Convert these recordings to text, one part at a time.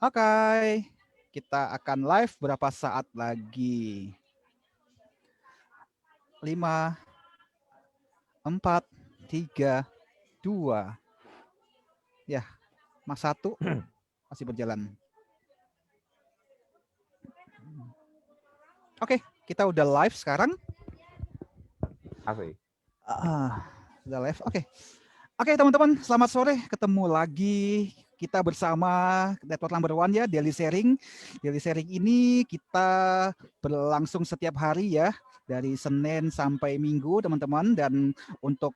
Oke, kita akan live berapa saat lagi? 5, 4, 3, 2. Ya, Mas 1 masih berjalan. Oke, kita udah live sekarang. Asik. Udah live. Oke, teman-teman, selamat sore. Ketemu lagi kita bersama Network Number One ya, Daily Sharing. Daily Sharing ini kita berlangsung setiap hari ya, dari Senin sampai Minggu, teman-teman. Dan untuk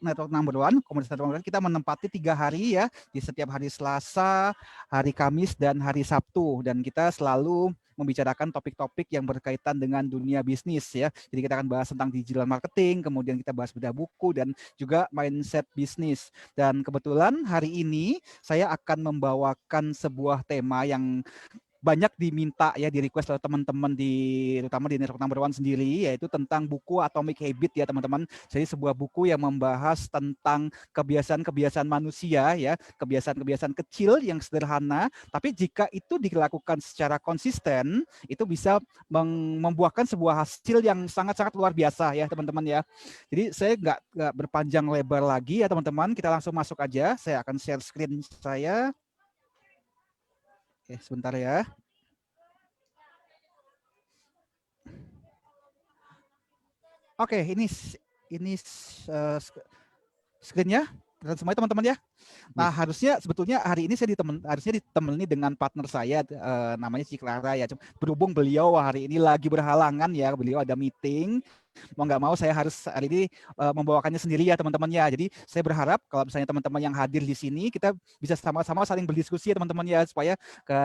Network Number One, komunitas Network Number One, kita menempati 3 hari ya, di setiap hari Selasa, hari Kamis, dan hari Sabtu. Dan kita selalu membicarakan topik-topik yang berkaitan dengan dunia bisnis ya. Jadi kita akan bahas tentang digital marketing, kemudian kita bahas bedah buku, dan juga mindset bisnis. Dan kebetulan hari ini saya akan membawakan sebuah tema yang banyak diminta ya, di request oleh teman-teman terutama di Network Number One sendiri, yaitu tentang buku Atomic Habit ya teman-teman. Jadi sebuah buku yang membahas tentang kebiasaan-kebiasaan manusia ya, kebiasaan-kebiasaan kecil yang sederhana, tapi jika itu dilakukan secara konsisten, itu bisa membuahkan sebuah hasil yang sangat-sangat luar biasa ya teman-teman ya. Jadi saya nggak berpanjang lebar lagi ya teman-teman, kita langsung masuk aja. Saya akan share screen saya. Oke, sebentar ya. Oke, ini screen-nya dan semuanya teman-teman ya. Nah, harusnya sebetulnya hari ini saya harusnya ditemani dengan partner saya, namanya Ciklara ya. Berhubung beliau hari ini lagi berhalangan ya, beliau ada meeting. Mau nggak mau saya harus hari ini membawakannya sendiri ya teman-teman ya. Jadi saya berharap kalau misalnya teman-teman yang hadir di sini, kita bisa sama-sama saling berdiskusi ya teman-teman ya, supaya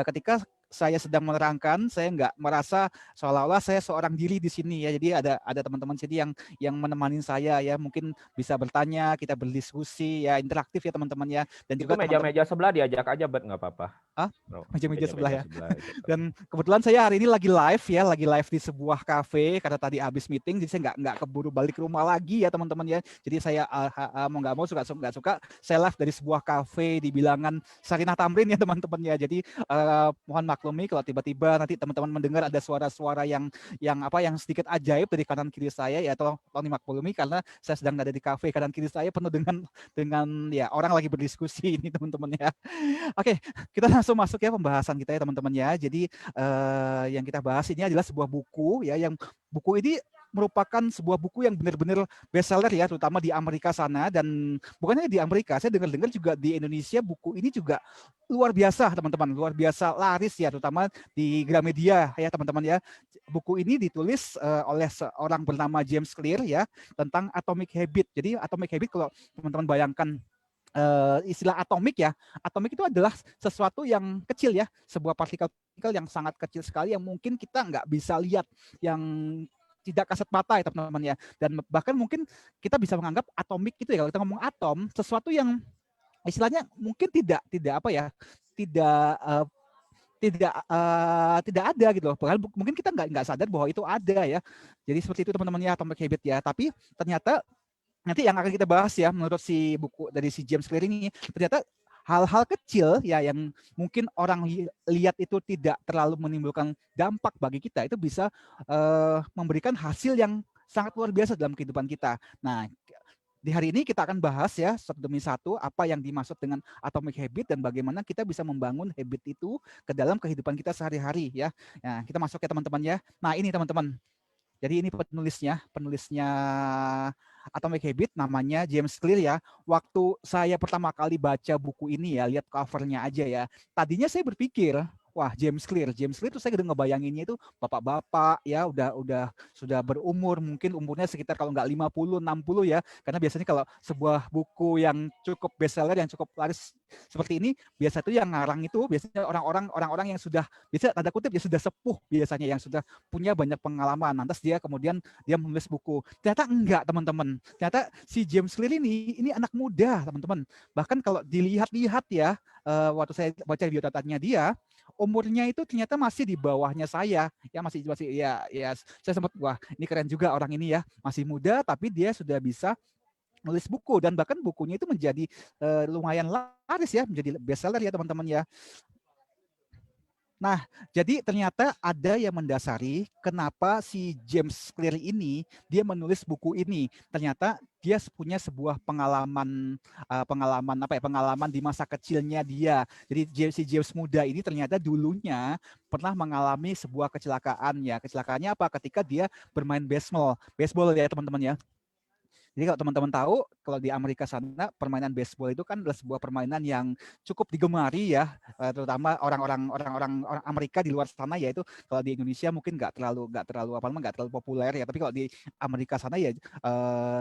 ketika saya sedang menerangkan, saya nggak merasa seolah-olah saya seorang diri di sini ya. Jadi ada teman-teman sini yang menemani saya ya, mungkin bisa bertanya, kita berdiskusi ya, interaktif ya teman-teman ya. Dan Itu juga teman-teman, meja-meja sebelah diajak aja, Bet, nggak apa-apa. meja-meja sebelah Meja-meja ya. sebelah gitu. Dan kebetulan saya hari ini lagi live di sebuah kafe karena tadi habis meeting, jadi saya nggak keburu balik ke rumah lagi ya teman-teman ya. Jadi saya mau nggak mau, nggak suka, saya live dari sebuah kafe di bilangan Sarinah Tamrin ya teman-teman ya. Jadi mohon maklumi kalau tiba-tiba nanti teman-teman mendengar ada suara-suara yang sedikit ajaib dari kanan kiri saya ya, tolong dimaklumi karena saya sedang ada di kafe, kanan kiri saya penuh dengan ya orang lagi berdiskusi ini teman-teman ya. Oke, kita langsung masuk ya pembahasan kita ya teman-teman ya. Jadi yang kita bahas ini adalah sebuah buku ya, yang buku ini merupakan sebuah buku yang benar-benar bestseller ya, terutama di Amerika sana. Dan bukannya di Amerika, saya dengar-dengar juga di Indonesia buku ini juga luar biasa teman-teman, luar biasa laris ya, terutama di Gramedia ya teman-teman ya. Buku ini ditulis oleh seorang bernama James Clear ya, tentang Atomic Habit. Jadi Atomic Habit, kalau teman-teman bayangkan istilah atomik ya, atomik itu adalah sesuatu yang kecil ya, sebuah partikel yang sangat kecil sekali yang mungkin kita nggak bisa lihat, yang tidak kasat mata ya teman-teman ya. Dan bahkan mungkin kita bisa menganggap atomik itu ya, kalau kita ngomong atom, sesuatu yang istilahnya mungkin tidak apa ya, tidak tidak ada gitu loh. Bahkan mungkin kita nggak sadar bahwa itu ada ya. Jadi seperti itu teman-teman ya, Atomic Habit ya. Tapi ternyata nanti yang akan kita bahas ya, menurut si buku dari si James Clear ini, ternyata hal-hal kecil ya yang mungkin orang lihat itu tidak terlalu menimbulkan dampak bagi kita, itu bisa memberikan hasil yang sangat luar biasa dalam kehidupan kita. Nah, di hari ini kita akan bahas ya satu demi satu apa yang dimaksud dengan atomic habit dan bagaimana kita bisa membangun habit itu ke dalam kehidupan kita sehari-hari ya. Nah, kita masuk ya teman-teman ya. Nah, ini teman-teman. Jadi ini penulisnya Atomic Habit, namanya James Clear ya. Waktu saya pertama kali baca buku ini ya, lihat covernya aja ya. Tadinya saya berpikir, wah, James Clear itu saya udah ngebayanginnya itu bapak-bapak ya, sudah berumur, mungkin umurnya sekitar kalau nggak 50, 60 ya. Karena biasanya kalau sebuah buku yang cukup bestseller, yang cukup laris seperti ini, biasa itu yang ngarang itu biasanya orang-orang yang sudah, biasa tanda kutip ya, sudah sepuh biasanya, yang sudah punya banyak pengalaman. Lantas dia kemudian dia menulis buku. Ternyata enggak teman-teman. Ternyata si James Clear ini anak muda teman-teman. Bahkan kalau dilihat-lihat ya, waktu saya baca biodatanya dia, umurnya itu ternyata masih di bawahnya saya ya, masih ya saya sempat, wah, ini keren juga orang ini ya, masih muda tapi dia sudah bisa nulis buku, dan bahkan bukunya itu menjadi lumayan laris ya, menjadi bestseller ya teman-teman ya. Nah, jadi ternyata ada yang mendasari kenapa si James Clear ini dia menulis buku ini. Ternyata dia punya sebuah pengalaman di masa kecilnya dia. Jadi si James muda ini ternyata dulunya pernah mengalami sebuah kecelakaan ya. Kecelakaannya apa? Ketika dia bermain baseball ya teman-teman ya. Jadi kalau teman-teman tahu, kalau di Amerika sana permainan baseball itu kan adalah sebuah permainan yang cukup digemari ya, terutama orang-orang Amerika di luar sana ya. Itu kalau di Indonesia mungkin nggak terlalu populer ya. Tapi kalau di Amerika sana ya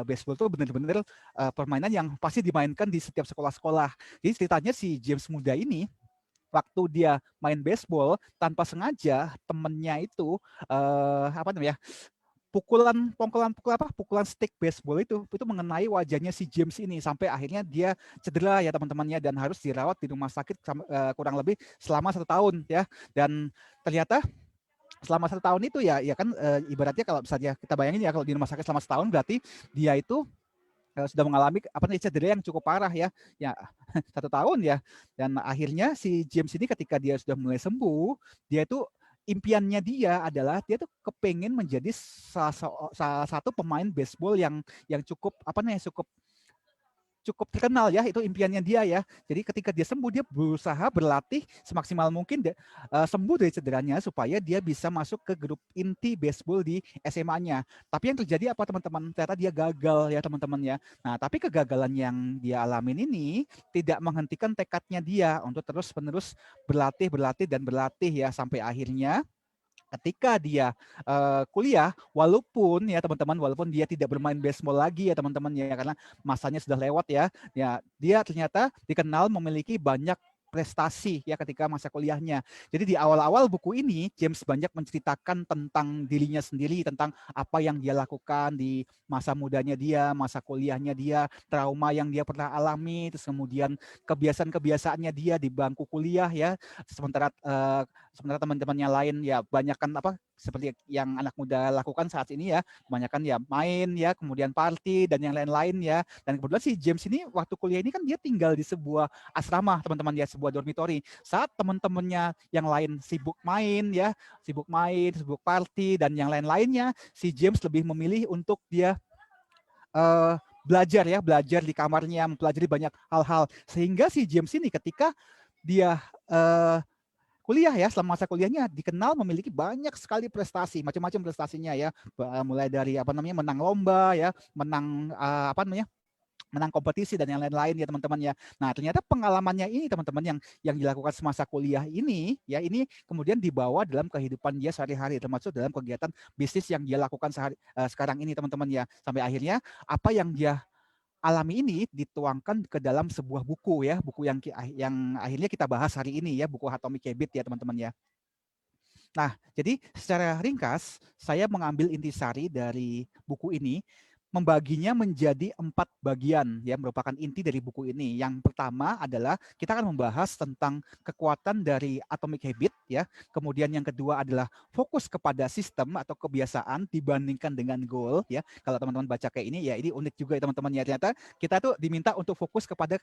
baseball itu benar-benar permainan yang pasti dimainkan di setiap sekolah-sekolah. Jadi ceritanya si James muda ini waktu dia main baseball tanpa sengaja temennya itu apa namanya pukulan stick baseball itu mengenai wajahnya si James ini sampai akhirnya dia cedera ya teman-temannya dan harus dirawat di rumah sakit kurang lebih selama 1 tahun ya. Dan ternyata selama 1 tahun itu ya kan ibaratnya kalau misalnya kita bayangin ya kalau di rumah sakit selama setahun berarti dia itu sudah mengalami cedera yang cukup parah ya 1 tahun ya. Dan akhirnya si James ini ketika dia sudah mulai sembuh, dia itu impiannya dia adalah dia tuh kepengen menjadi salah satu pemain baseball yang cukup cukup terkenal ya. Itu impiannya dia ya. Jadi ketika dia sembuh dia berusaha berlatih semaksimal mungkin sembuh dari cederanya supaya dia bisa masuk ke grup inti baseball di SMA-nya. Tapi yang terjadi apa teman-teman? Ternyata dia gagal ya teman-teman ya. Nah, tapi kegagalan yang dia alamin ini tidak menghentikan tekadnya dia untuk terus-menerus berlatih ya sampai akhirnya ketika dia kuliah, walaupun dia tidak bermain baseball lagi ya teman-teman ya karena masanya sudah lewat ya dia ternyata dikenal memiliki banyak prestasi ya ketika masa kuliahnya. Jadi di awal-awal buku ini James banyak menceritakan tentang dirinya sendiri, tentang apa yang dia lakukan di masa mudanya dia, masa kuliahnya dia, trauma yang dia pernah alami, terus kemudian kebiasaan-kebiasaannya dia di bangku kuliah ya. Sementara teman-temannya lain ya banyakkan seperti yang anak muda lakukan saat ini ya, kebanyakan ya main ya, kemudian party dan yang lain-lain ya. Dan kebetulan si James ini waktu kuliah ini kan dia tinggal di sebuah asrama teman-teman ya, sebuah dormitory. Saat teman-temannya yang lain sibuk party dan yang lain-lainnya, si James lebih memilih untuk dia belajar di kamarnya, mempelajari banyak hal-hal. Sehingga si James ini ketika dia kuliah ya, selama masa kuliahnya dikenal memiliki banyak sekali prestasi, macam-macam prestasinya ya, mulai dari menang lomba ya, menang kompetisi dan yang lain-lain ya teman-teman ya. Nah, ternyata pengalamannya ini teman-teman yang dilakukan semasa kuliah ini ya, ini kemudian dibawa dalam kehidupan dia sehari-hari, termasuk dalam kegiatan bisnis yang dia lakukan sekarang ini teman-teman ya. Sampai akhirnya apa yang dia alami ini dituangkan ke dalam sebuah buku ya, buku yang akhirnya kita bahas hari ini ya, buku Atomic Habit ya teman-teman ya. Nah, jadi secara ringkas saya mengambil intisari dari buku ini, membaginya menjadi 4 bagian ya, merupakan inti dari buku ini. Yang pertama adalah kita akan membahas tentang kekuatan dari Atomic Habit ya. Kemudian yang kedua adalah fokus kepada sistem atau kebiasaan dibandingkan dengan goal ya. Kalau teman-teman baca kayak ini ya, ini unik juga ya teman-teman ya. Ternyata kita tuh diminta untuk fokus kepada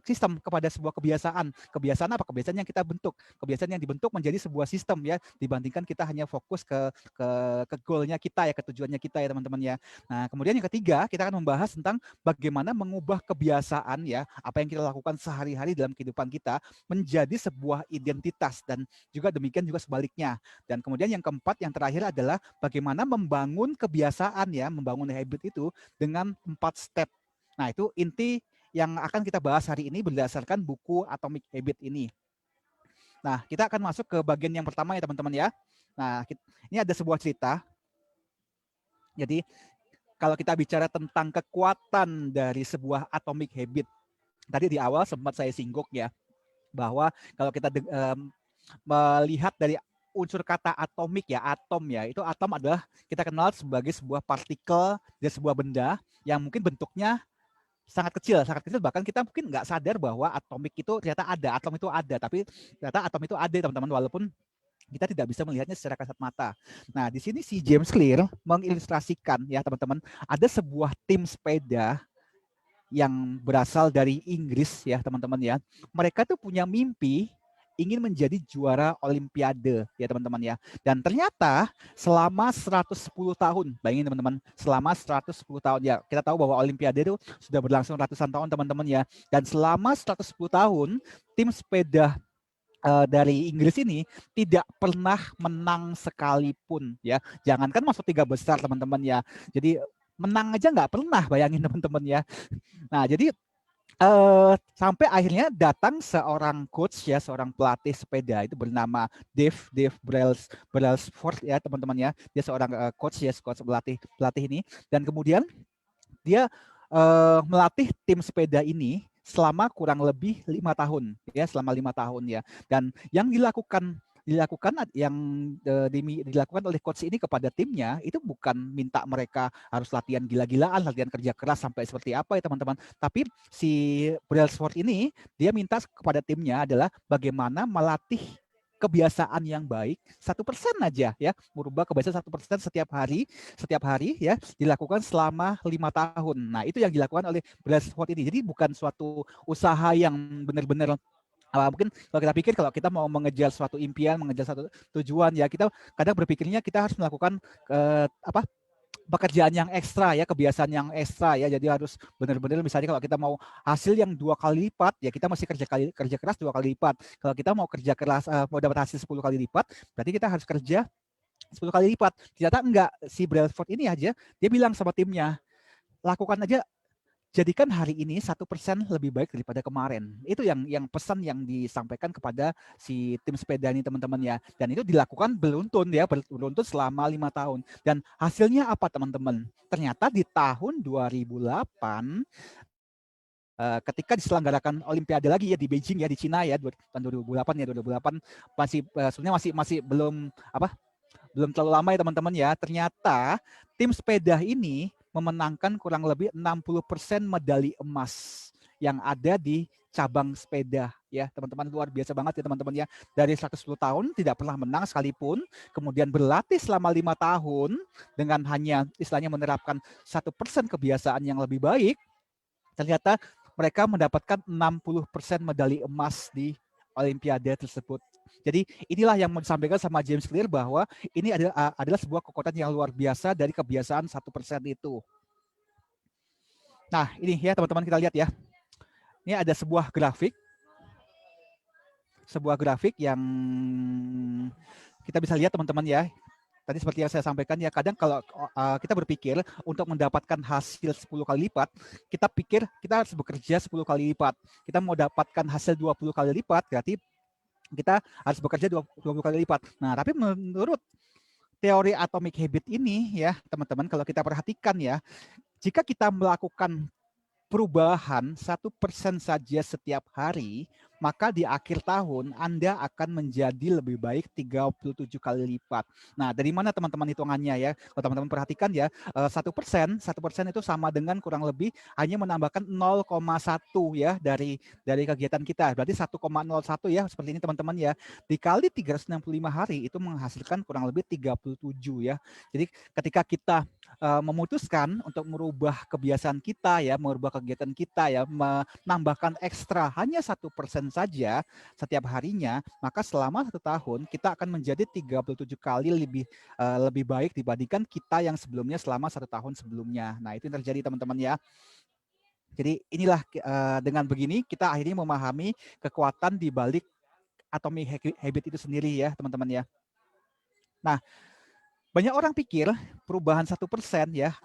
sistem, kepada sebuah kebiasaan. Kebiasaan apa? Kebiasaan yang kita bentuk. Kebiasaan yang dibentuk menjadi sebuah sistem ya, dibandingkan kita hanya fokus ke goalnya kita ya, ke tujuannya kita ya teman-teman ya. Nah, kemudian yang ketiga, kita akan membahas tentang bagaimana mengubah kebiasaan ya, apa yang kita lakukan sehari-hari dalam kehidupan kita menjadi sebuah identitas, dan juga demikian juga sebaliknya. Dan kemudian yang keempat, yang terakhir adalah bagaimana membangun kebiasaan ya, membangun habit itu dengan 4 step. Nah, itu inti yang akan kita bahas hari ini berdasarkan buku Atomic Habit ini. Nah, kita akan masuk ke bagian yang pertama ya teman-teman ya. Nah, ini ada sebuah cerita. Jadi kalau kita bicara tentang kekuatan dari sebuah atomic habit, tadi di awal sempat saya singgung ya, bahwa kalau kita melihat dari unsur kata atomik ya, atom ya, itu atom adalah kita kenal sebagai sebuah partikel dari sebuah benda yang mungkin bentuknya sangat kecil bahkan kita mungkin nggak sadar bahwa atomik itu ternyata ada, atom itu ada, tapi ternyata atom itu ada teman-teman, walaupun kita tidak bisa melihatnya secara kasat mata. Nah, di sini si James Clear mengilustrasikan ya teman-teman, ada sebuah tim sepeda yang berasal dari Inggris ya teman-teman ya. Mereka tuh punya mimpi ingin menjadi juara Olimpiade ya teman-teman ya. Dan ternyata selama 110 tahun, bayangin teman-teman, selama 110 tahun ya, kita tahu bahwa Olimpiade itu sudah berlangsung ratusan tahun teman-teman ya. Dan selama 110 tahun, tim sepeda dari Inggris ini tidak pernah menang sekalipun ya. Jangankan masuk 3 besar teman-teman ya. Jadi menang aja nggak pernah, bayangin teman-teman ya. Nah, jadi sampai akhirnya datang seorang coach ya, seorang pelatih sepeda itu bernama Dave Brailsford ya teman-teman ya. Dia seorang coach ya, coach pelatih ini, dan kemudian dia melatih tim sepeda ini selama kurang lebih 5 tahun ya, selama 5 tahun ya. Dan yang dilakukan yang dilakukan oleh coach ini kepada timnya itu bukan minta mereka harus latihan gila-gilaan, latihan kerja keras sampai seperti apa ya teman-teman. Tapi si Brailsford ini dia minta kepada timnya adalah bagaimana melatih kebiasaan yang baik 1% aja ya, merubah kebiasaan 1% setiap hari ya, dilakukan selama 5 tahun. Nah itu yang dilakukan oleh Brailsford ini. Jadi bukan suatu usaha yang benar-benar mungkin kalau kita pikir kalau kita mau mengejar suatu impian, mengejar satu tujuan ya, kita kadang berpikirnya kita harus melakukan pekerjaan yang ekstra ya, kebiasaan yang ekstra ya. Jadi harus benar-benar, misalnya kalau kita mau hasil yang 2 kali lipat ya, kita mesti kerja keras 2 kali lipat. Kalau kita mau kerja keras mau dapat hasil 10 kali lipat, berarti kita harus kerja 10 kali lipat. Ternyata enggak, si Brailsford ini aja dia bilang sama timnya, lakukan aja, jadikan hari ini 1% lebih baik daripada kemarin. Itu yang pesan yang disampaikan kepada si tim sepeda ini teman-teman ya. Dan itu dilakukan beruntun ya, beruntun selama 5 tahun. Dan hasilnya apa teman-teman? Ternyata di tahun 2008 ketika diselenggarakan Olimpiade lagi ya di Beijing ya, di Cina ya, tahun 2008 ya, 2008 sebenarnya masih belum terlalu lama ya teman-teman ya. Ternyata tim sepeda ini memenangkan kurang lebih 60% medali emas yang ada di cabang sepeda ya teman-teman. Luar biasa banget ya teman-teman ya. Dari 110 tahun tidak pernah menang sekalipun, kemudian berlatih selama 5 tahun dengan hanya istilahnya menerapkan 1% kebiasaan yang lebih baik, ternyata mereka mendapatkan 60% medali emas di Olimpiade tersebut. Jadi inilah yang mau disampaikan sama James Clear, bahwa ini adalah sebuah kekuatan yang luar biasa dari kebiasaan 1% itu. Nah ini ya teman-teman, kita lihat ya. Ini ada sebuah grafik yang kita bisa lihat teman-teman ya. Tadi seperti yang saya sampaikan ya, kadang kalau kita berpikir untuk mendapatkan hasil 10 kali lipat, kita pikir kita harus bekerja 10 kali lipat. Kita mau dapatkan hasil 20 kali lipat, berarti kita harus bekerja 20 kali lipat. Nah, tapi menurut teori atomic habit ini ya, teman-teman, kalau kita perhatikan ya, jika kita melakukan perubahan 1% saja setiap hari, maka di akhir tahun Anda akan menjadi lebih baik 37 kali lipat. Nah, dari mana teman-teman hitungannya ya? Kalau teman-teman perhatikan ya, 1% itu sama dengan kurang lebih hanya menambahkan 0,1 ya dari kegiatan kita. Berarti 1,01 ya, seperti ini teman-teman ya. Dikali 365 hari itu menghasilkan kurang lebih 37 ya. Jadi ketika kita memutuskan untuk merubah kebiasaan kita ya, merubah kegiatan kita ya, menambahkan ekstra hanya 1% saja setiap harinya, maka selama 1 tahun kita akan menjadi 37 kali lebih baik dibandingkan kita yang sebelumnya selama 1 tahun sebelumnya. Nah itu yang terjadi teman-teman ya. Jadi inilah dengan begini kita akhirnya memahami kekuatan di balik atomic habit itu sendiri ya teman-teman ya. Nah, banyak orang pikir perubahan 1% ya,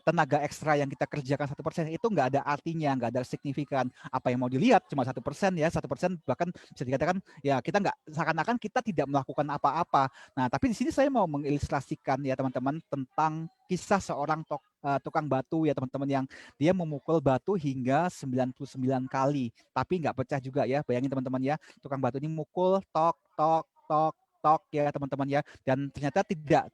tenaga ekstra yang kita kerjakan 1% itu nggak ada artinya, nggak ada signifikan. Apa yang mau dilihat cuma 1% ya, 1% bahkan bisa dikatakan ya kita nggak, seakan-akan kita tidak melakukan apa-apa. Nah, tapi di sini saya mau mengilustrasikan ya teman-teman tentang kisah seorang tukang batu ya teman-teman, yang dia memukul batu hingga 99 kali, tapi nggak pecah juga ya. Bayangin teman-teman ya, tukang batu ini mukul tok tok tok tok ya teman-teman ya, dan ternyata tidak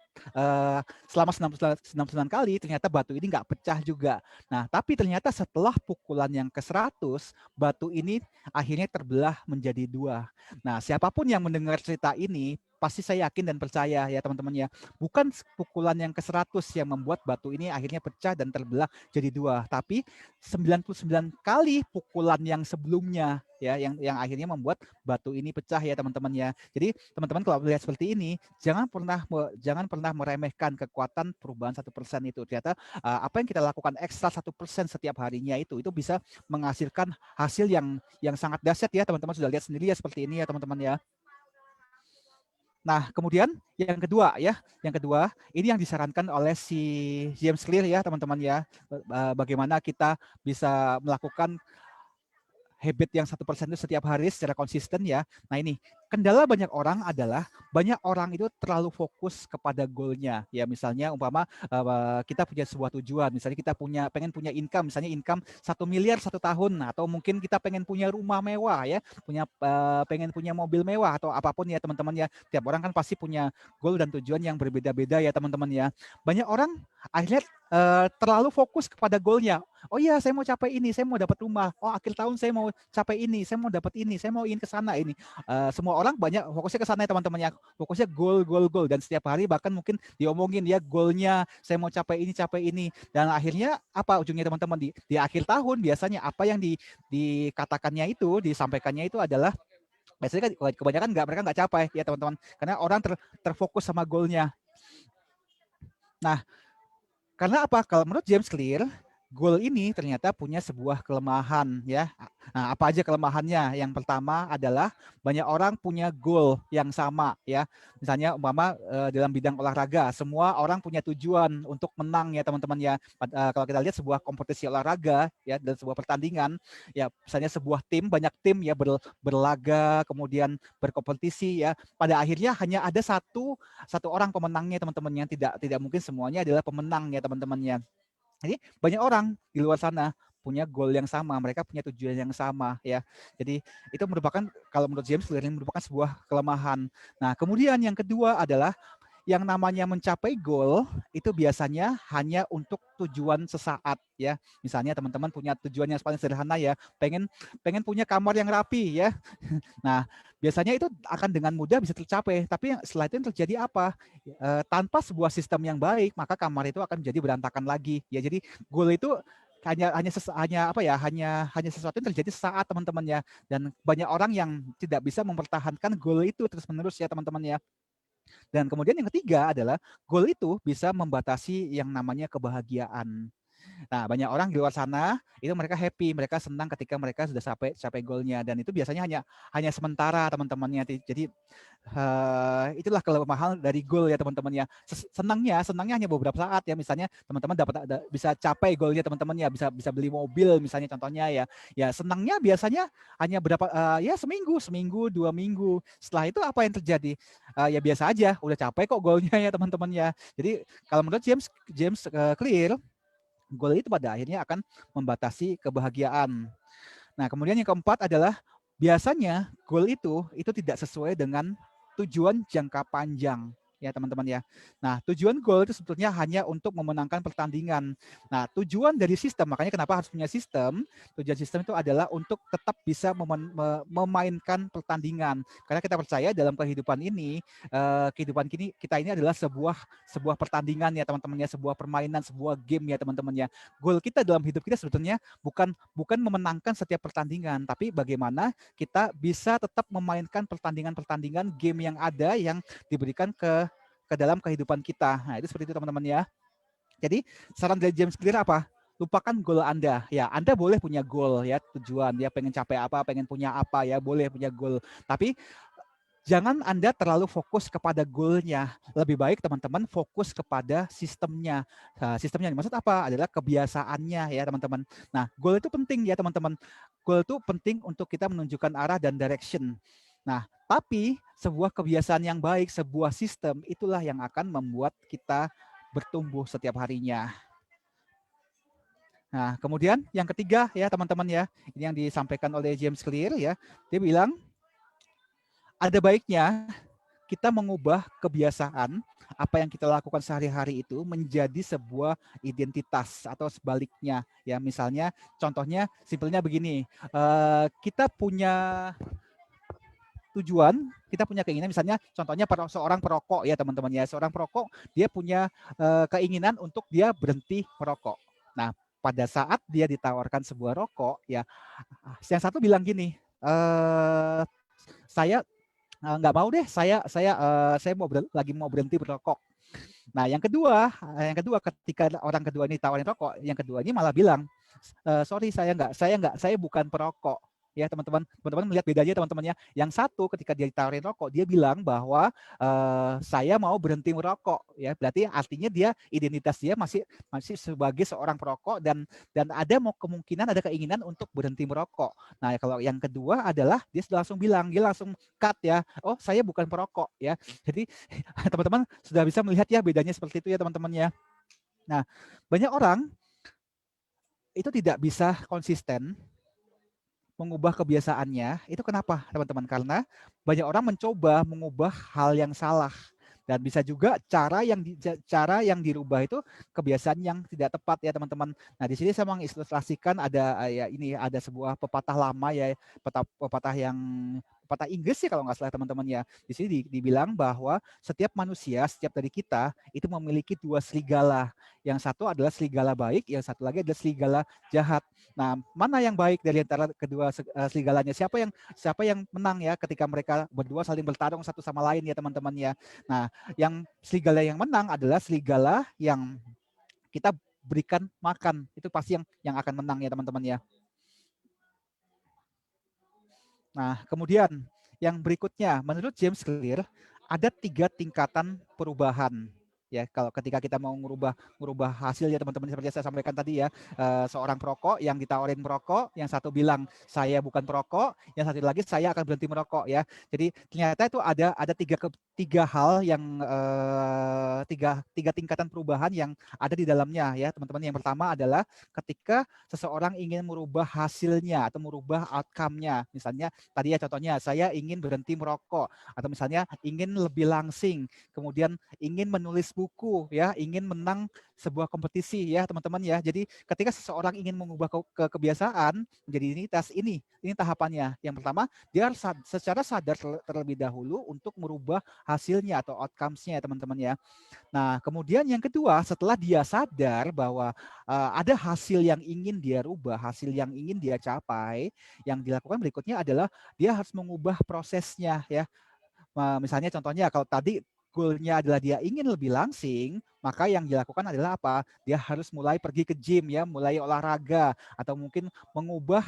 selama 99 kali ternyata batu ini nggak pecah juga. Nah tapi ternyata setelah pukulan yang ke-100, batu ini akhirnya terbelah menjadi 2. Nah siapapun yang mendengar cerita ini pasti saya yakin dan percaya ya teman-teman ya. Bukan pukulan yang ke-100 yang membuat batu ini akhirnya pecah dan terbelah jadi dua, tapi 99 kali pukulan yang sebelumnya ya yang akhirnya membuat batu ini pecah ya teman-teman ya. Jadi teman-teman kalau melihat seperti ini jangan pernah meremehkan kekuatan perubahan 1% itu. Ternyata apa yang kita lakukan ekstra 1% setiap harinya itu bisa menghasilkan hasil yang sangat dahsyat ya teman-teman, sudah lihat sendiri ya seperti ini ya teman-teman ya. Nah, kemudian yang kedua ya, ini yang disarankan oleh si James Clear ya teman-teman ya, bagaimana kita bisa melakukan habit yang 1% itu setiap hari secara konsisten ya. Nah ini, kendala banyak orang adalah banyak orang itu terlalu fokus kepada goalnya. Ya misalnya umpama kita punya sebuah tujuan, misalnya kita pengen punya income, misalnya income 1 miliar 1 tahun, atau mungkin kita pengen punya rumah mewah ya, pengen punya mobil mewah atau apapun ya teman-teman ya. Tiap orang kan pasti punya goal dan tujuan yang berbeda-beda ya teman-teman ya. Banyak orang akhirnya terlalu fokus kepada goalnya. Oh iya, saya mau capai ini, saya mau dapat rumah. Oh, akhir tahun saya mau capai ini, saya mau dapat ini, saya mau ingin ke sana ini. Semua orang banyak fokusnya ke sana ya teman-teman ya. Fokusnya goal dan setiap hari bahkan mungkin diomongin ya goalnya, saya mau capai ini. Dan akhirnya apa ujungnya teman-teman di akhir tahun biasanya apa yang dikatakannya itu, disampaikannya itu adalah biasanya kebanyakan mereka nggak capai ya teman-teman. Karena orang terfokus sama goalnya. Nah, karena apa? Kalau menurut James Clear, goal ini ternyata punya sebuah kelemahan ya. Nah, apa aja kelemahannya? Yang pertama adalah banyak orang punya goal yang sama ya. Misalnya umpama dalam bidang olahraga, semua orang punya tujuan untuk menang ya teman-teman ya. Kalau kita lihat sebuah kompetisi olahraga ya dan sebuah pertandingan ya, misalnya sebuah tim, banyak tim ya berlaga kemudian berkompetisi ya. Pada akhirnya hanya ada satu orang pemenangnya teman-teman, yang tidak mungkin semuanya adalah pemenang ya teman-temannya. Jadi banyak orang di luar sana punya goal yang sama, mereka punya tujuan yang sama ya. Jadi itu merupakan, kalau menurut James Clear, merupakan sebuah kelemahan. Nah, kemudian yang kedua adalah yang namanya mencapai goal itu biasanya hanya untuk tujuan sesaat ya. Misalnya teman-teman punya tujuan yang paling sederhana ya, pengen punya kamar yang rapi ya. Nah, biasanya itu akan dengan mudah bisa tercapai, tapi setelah itu yang terjadi apa? Tanpa sebuah sistem yang baik, maka kamar itu akan menjadi berantakan lagi. Ya, jadi goal itu hanya sesuatu yang terjadi saat teman-teman ya, dan banyak orang yang tidak bisa mempertahankan goal itu terus-menerus ya teman-teman ya. Dan kemudian yang ketiga adalah goal itu bisa membatasi yang namanya kebahagiaan. Nah, banyak orang di luar sana itu mereka happy, mereka senang ketika mereka sudah capai goalnya, dan itu biasanya hanya sementara teman-temannya. Jadi itulah kelemahan dari goal ya teman-teman ya. Senangnya hanya beberapa saat ya, misalnya teman-teman bisa capai goalnya teman-teman ya, bisa beli mobil misalnya contohnya ya. Ya senangnya biasanya hanya ya seminggu 2 minggu. Setelah itu apa yang terjadi? Ya biasa aja, udah capai kok goalnya ya teman-teman ya. Jadi kalau menurut James Clear, goal itu pada akhirnya akan membatasi kebahagiaan. Nah, kemudian yang keempat adalah biasanya goal itu tidak sesuai dengan tujuan jangka panjang ya teman-teman ya. Nah, tujuan goal itu sebetulnya hanya untuk memenangkan pertandingan. Nah, tujuan dari sistem, makanya kenapa harus punya sistem? Tujuan sistem itu adalah untuk tetap bisa memainkan pertandingan. Karena kita percaya dalam kehidupan ini, kehidupan kita ini adalah sebuah pertandingan ya teman-teman ya, sebuah permainan, sebuah game ya teman-teman ya. Goal kita dalam hidup kita sebetulnya bukan memenangkan setiap pertandingan, tapi bagaimana kita bisa tetap memainkan pertandingan-pertandingan game yang ada yang diberikan ke dalam kehidupan kita. Nah, itu seperti itu teman-teman ya. Jadi saran dari James Clear apa? Lupakan goal Anda. Ya, Anda boleh punya goal ya, tujuan ya, pengen capai apa, pengen punya apa ya, boleh punya goal. Tapi jangan Anda terlalu fokus kepada goalnya. Lebih baik teman-teman fokus kepada sistemnya. Nah, sistemnya maksud apa? Adalah kebiasaannya ya teman-teman. Nah, goal itu penting ya teman-teman. Goal itu penting untuk kita menunjukkan arah dan direction. Nah, tapi sebuah kebiasaan yang baik, sebuah sistem, itulah yang akan membuat kita bertumbuh setiap harinya. Nah, kemudian yang ketiga ya teman-teman ya, ini yang disampaikan oleh James Clear ya. Dia bilang, ada baiknya kita mengubah kebiasaan apa yang kita lakukan sehari-hari itu menjadi sebuah identitas, atau sebaliknya ya. Misalnya contohnya simpelnya begini, kita punya tujuan, kita punya keinginan, misalnya contohnya seorang perokok ya teman-teman ya, seorang perokok dia punya keinginan untuk dia berhenti merokok. Nah, pada saat dia ditawarkan sebuah rokok ya, yang satu bilang gini, saya nggak mau deh, saya lagi mau berhenti berokok. Nah, yang kedua ketika orang kedua ini tawarin rokok, yang kedua ini malah bilang, sorry saya bukan perokok. Ya teman-teman melihat bedanya teman-teman ya. Yang satu ketika dia ditawarin rokok, dia bilang bahwa saya mau berhenti merokok. Ya berarti artinya dia identitas dia masih sebagai seorang perokok dan ada kemungkinan ada keinginan untuk berhenti merokok. Nah kalau yang kedua adalah dia langsung bilang, dia langsung cut ya. Oh saya bukan perokok ya. Jadi teman-teman sudah bisa melihat ya bedanya seperti itu ya teman-teman ya. Nah banyak orang itu tidak bisa konsisten mengubah kebiasaannya. Itu kenapa teman-teman? Karena banyak orang mencoba mengubah hal yang salah dan bisa juga cara yang dirubah itu kebiasaan yang tidak tepat ya teman-teman. Nah di sini saya mengilustrasikan ada sebuah pepatah lama ya, pepatah Inggris sih kalau nggak salah teman-teman ya. Di sini dibilang bahwa setiap manusia, setiap dari kita itu memiliki dua serigala. Yang satu adalah serigala baik, yang satu lagi adalah serigala jahat. Nah, mana yang baik dari antara kedua serigalanya? Siapa yang menang ya ketika mereka berdua saling bertarung satu sama lain ya teman-teman ya. Nah, yang serigala yang menang adalah serigala yang kita berikan makan. Itu pasti yang akan menang ya teman-teman ya. Nah, kemudian yang berikutnya, menurut James Clear, ada 3 tingkatan perubahan. Ya, kalau ketika kita mau merubah hasil ya teman-teman, seperti yang saya sampaikan tadi ya, seorang perokok yang ditawarin merokok, yang satu bilang saya bukan perokok, yang satu lagi saya akan berhenti merokok ya. Jadi ternyata itu ada tiga hal yang tiga tingkatan perubahan yang ada di dalamnya ya teman-teman. Yang pertama adalah ketika seseorang ingin merubah hasilnya atau merubah outcome-nya. Misalnya tadi ya contohnya saya ingin berhenti merokok atau misalnya ingin lebih langsing, kemudian ingin menulis buku ya, ingin menang sebuah kompetisi ya teman-teman ya. Jadi ketika seseorang ingin mengubah kebiasaan menjadi identitas, ini tahapannya. Yang pertama dia harus secara sadar terlebih dahulu untuk merubah hasilnya atau outcomes-nya ya teman-teman ya. Nah, kemudian yang kedua, setelah dia sadar bahwa ada hasil yang ingin dia rubah, hasil yang ingin dia capai, yang dilakukan berikutnya adalah dia harus mengubah prosesnya ya. Misalnya contohnya kalau tadi goalnya adalah dia ingin lebih langsing, maka yang dilakukan adalah apa? Dia harus mulai pergi ke gym ya, mulai olahraga atau mungkin mengubah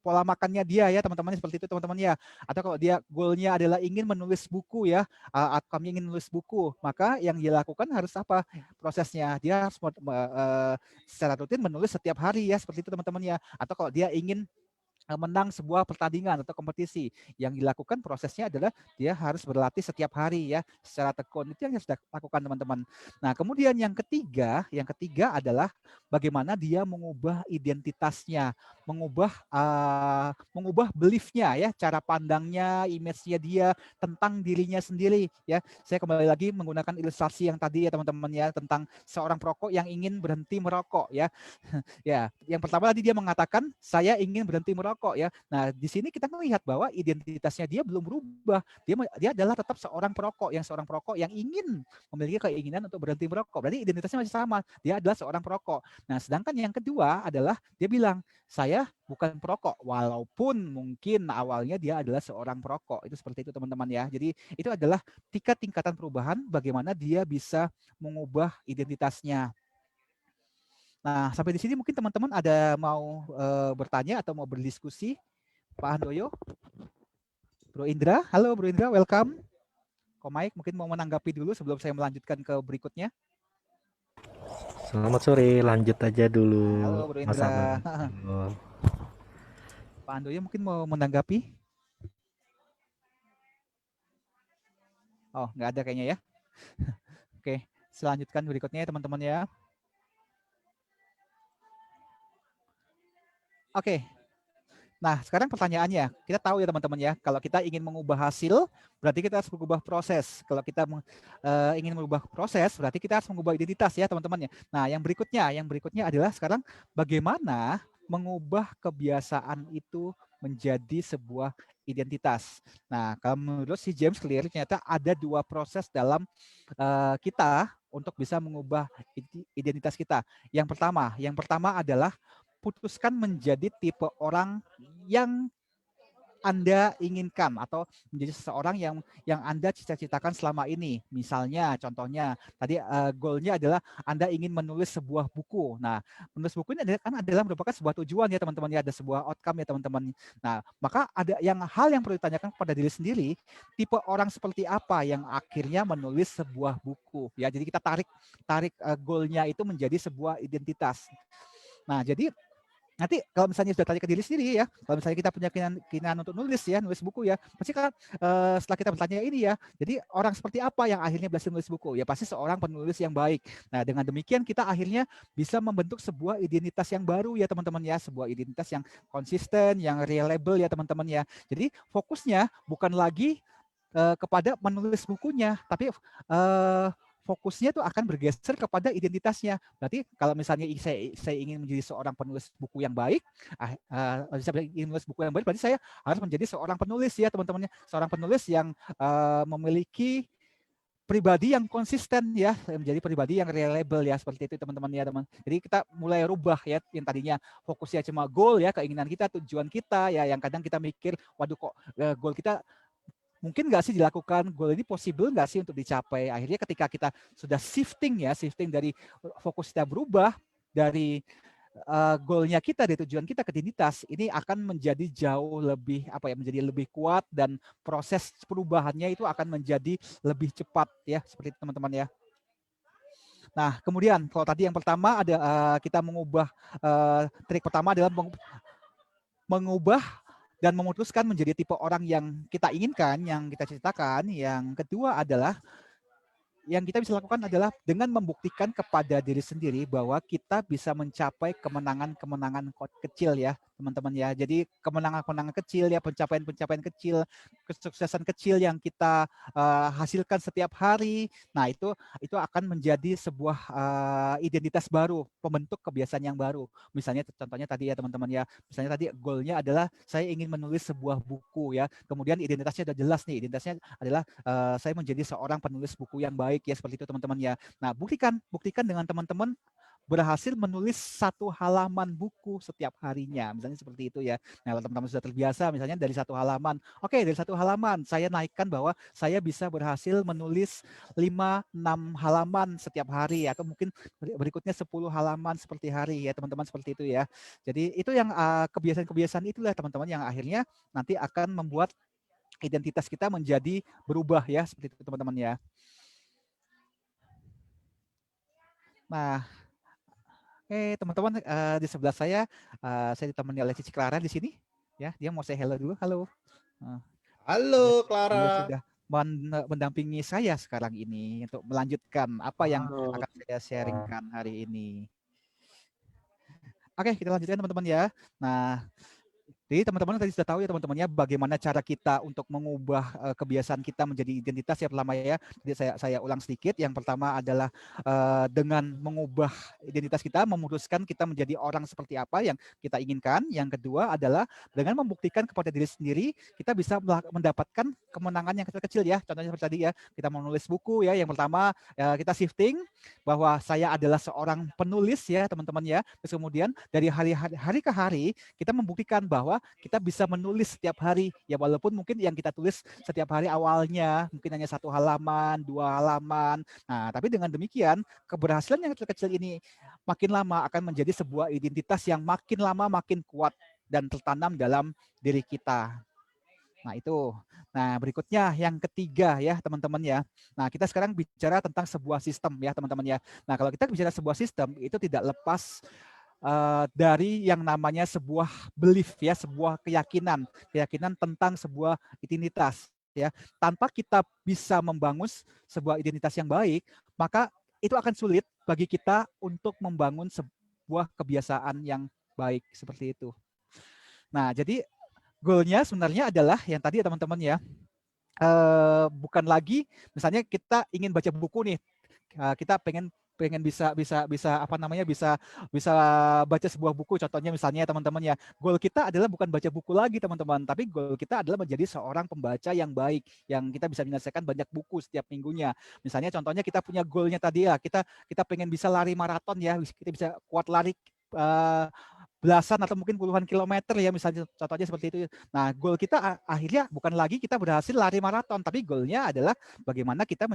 pola makannya dia ya teman-teman, seperti itu teman-teman ya. Atau kalau dia goalnya adalah ingin menulis buku ya, outcome-nya ingin menulis buku, maka yang dilakukan harus apa? Prosesnya dia harus secara rutin menulis setiap hari ya, seperti itu teman-teman ya. Atau kalau dia ingin menang sebuah pertandingan atau kompetisi, yang dilakukan prosesnya adalah dia harus berlatih setiap hari ya secara tekun. Itu yang harus dilakukan teman-teman. Nah kemudian yang ketiga adalah bagaimana dia mengubah identitasnya, mengubah beliefnya ya, cara pandangnya, image-nya dia tentang dirinya sendiri ya. Saya kembali lagi menggunakan ilustrasi yang tadi ya teman-teman ya, tentang seorang perokok yang ingin berhenti merokok ya. Ya, yang pertama tadi dia mengatakan saya ingin berhenti merokok ya. Nah, di sini kita melihat bahwa identitasnya dia belum berubah. Dia adalah tetap seorang perokok yang ingin memiliki keinginan untuk berhenti merokok. Berarti identitasnya masih sama. Dia adalah seorang perokok. Nah, sedangkan yang kedua adalah dia bilang saya bukan perokok walaupun mungkin awalnya dia adalah seorang perokok. Itu seperti itu teman-teman ya. Jadi itu adalah tingkatan perubahan bagaimana dia bisa mengubah identitasnya. Nah, sampai di sini mungkin teman-teman ada mau bertanya atau mau berdiskusi. Pak Handoyo, Bro Indra, halo Bro Indra, welcome. Komaik mungkin mau menanggapi dulu sebelum saya melanjutkan ke berikutnya. Selamat sore, lanjut aja dulu. Halo Bro Mas Indra. Abang. Pak Handoyo mungkin mau menanggapi. Oh, nggak ada kayaknya ya. Oke, selanjutkan berikutnya ya teman-teman ya. Oke. Nah, sekarang pertanyaannya, kita tahu ya teman-teman ya, kalau kita ingin mengubah hasil, berarti kita harus mengubah proses. Kalau kita ingin mengubah proses, berarti kita harus mengubah identitas ya teman-teman ya. Nah, yang berikutnya adalah sekarang bagaimana mengubah kebiasaan itu menjadi sebuah identitas. Nah, kalau menurut si James Clear ternyata ada 2 proses dalam kita untuk bisa mengubah identitas kita. Yang pertama adalah putuskan menjadi tipe orang yang Anda inginkan atau menjadi seseorang yang Anda cita-citakan selama ini. Misalnya, contohnya tadi goalnya adalah Anda ingin menulis sebuah buku. Nah, menulis buku ini adalah merupakan sebuah tujuan ya teman-teman ya, ada sebuah outcome ya teman-teman. Nah, maka ada hal yang perlu ditanyakan kepada diri sendiri, tipe orang seperti apa yang akhirnya menulis sebuah buku ya. Jadi kita tarik goalnya itu menjadi sebuah identitas. Nah, jadi nanti kalau misalnya sudah tanya ke diri sendiri ya, kalau misalnya kita punya keinginan untuk nulis buku ya, pasti kan setelah kita bertanya ini ya, jadi orang seperti apa yang akhirnya berhasil nulis buku? Ya pasti seorang penulis yang baik. Nah, dengan demikian kita akhirnya bisa membentuk sebuah identitas yang baru ya teman-teman ya, sebuah identitas yang konsisten, yang reliable ya teman-teman ya. Jadi fokusnya bukan lagi kepada menulis bukunya, tapi fokusnya tuh akan bergeser kepada identitasnya. Berarti kalau misalnya saya ingin menjadi seorang penulis buku yang baik, ingin menulis buku yang baik, berarti saya harus menjadi seorang penulis ya teman-teman. Seorang penulis yang memiliki pribadi yang konsisten ya, menjadi pribadi yang reliable ya, seperti itu teman-teman ya teman. Jadi kita mulai rubah ya, yang tadinya fokusnya cuma goal ya, keinginan kita, tujuan kita ya, yang kadang kita mikir, waduh kok goal kita mungkin nggak sih dilakukan, goal ini possible nggak sih untuk dicapai. Akhirnya ketika kita sudah shifting dari fokus kita berubah dari goalnya kita, dari tujuan kita ke identitas, ini akan menjadi jauh lebih menjadi lebih kuat dan proses perubahannya itu akan menjadi lebih cepat ya, seperti itu teman-teman ya. Nah, kemudian kalau tadi yang pertama ada kita mengubah trik pertama adalah mengubah dan memutuskan menjadi tipe orang yang kita inginkan, yang kita ciptakan. Yang kedua adalah yang kita bisa lakukan adalah dengan membuktikan kepada diri sendiri bahwa kita bisa mencapai kemenangan-kemenangan kecil ya teman-teman ya. Jadi kemenangan-kemenangan kecil ya, pencapaian-pencapaian kecil, kesuksesan kecil yang kita hasilkan setiap hari. Nah, itu akan menjadi sebuah identitas baru, pembentuk kebiasaan yang baru. Misalnya contohnya tadi ya teman-teman ya, misalnya tadi goalnya adalah saya ingin menulis sebuah buku ya. Kemudian identitasnya sudah jelas nih, identitasnya adalah saya menjadi seorang penulis buku yang baik ya, seperti itu teman-teman ya. Nah, buktikan dengan teman-teman berhasil menulis 1 halaman buku setiap harinya, misalnya seperti itu ya. Nah, kalau teman-teman sudah terbiasa misalnya dari 1 halaman, oke, dari 1 halaman saya naikkan bahwa saya bisa berhasil menulis 5-6 halaman setiap hari, atau mungkin berikutnya 10 halaman seperti hari ya teman-teman, seperti itu ya. Jadi itu yang kebiasaan-kebiasaan itulah teman-teman yang akhirnya nanti akan membuat identitas kita menjadi berubah ya, seperti itu teman-teman ya. Nah, teman-teman, di sebelah saya ditemani oleh Cici Clara di sini. Ya, dia mau say hello dulu. Halo. Halo, Dia Clara. sudah mendampingi saya sekarang ini untuk melanjutkan apa yang akan saya sharingkan hari ini. Oke, kita lanjutkan teman-teman ya. Nah, jadi teman-teman tadi sudah tahu ya teman-teman ya, bagaimana cara kita untuk mengubah kebiasaan kita menjadi identitas ya pertama ya. Jadi saya ulang sedikit. Yang pertama adalah dengan mengubah identitas kita, memutuskan kita menjadi orang seperti apa yang kita inginkan. Yang kedua adalah dengan membuktikan kepada diri sendiri, kita bisa mendapatkan kemenangan yang kecil-kecil ya. Contohnya seperti tadi ya, kita menulis buku ya. Yang pertama kita shifting bahwa saya adalah seorang penulis ya teman-teman ya. Terus kemudian dari hari ke hari kita membuktikan bahwa kita bisa menulis setiap hari ya, walaupun mungkin yang kita tulis setiap hari awalnya mungkin hanya 1 halaman, 2 halaman. Nah, tapi dengan demikian keberhasilan yang kecil-kecil ini makin lama akan menjadi sebuah identitas yang makin lama makin kuat dan tertanam dalam diri kita. Nah, itu. Nah, berikutnya yang ketiga ya teman-teman ya. Nah, kita sekarang bicara tentang sebuah sistem ya teman-teman ya. Nah, kalau kita bicara sebuah sistem itu tidak lepas dari yang namanya sebuah belief ya, sebuah keyakinan tentang sebuah identitas ya. Tanpa kita bisa membangun sebuah identitas yang baik, maka itu akan sulit bagi kita untuk membangun sebuah kebiasaan yang baik seperti itu. Nah, jadi goalnya sebenarnya adalah yang tadi ya teman-teman ya, bukan lagi misalnya kita ingin baca buku nih, kita pengen pengen bisa apa namanya bisa bisa baca sebuah buku, contohnya misalnya teman-teman ya, goal kita adalah bukan baca buku lagi teman-teman, tapi goal kita adalah menjadi seorang pembaca yang baik, yang kita bisa menyelesaikan banyak buku setiap minggunya. Misalnya contohnya kita punya goalnya tadi ya, kita pengen bisa lari maraton ya, kita bisa kuat lari belasan atau mungkin puluhan kilometer ya, misalnya contohnya seperti itu. Nah, goal kita akhirnya bukan lagi kita berhasil lari maraton, tapi goalnya adalah bagaimana kita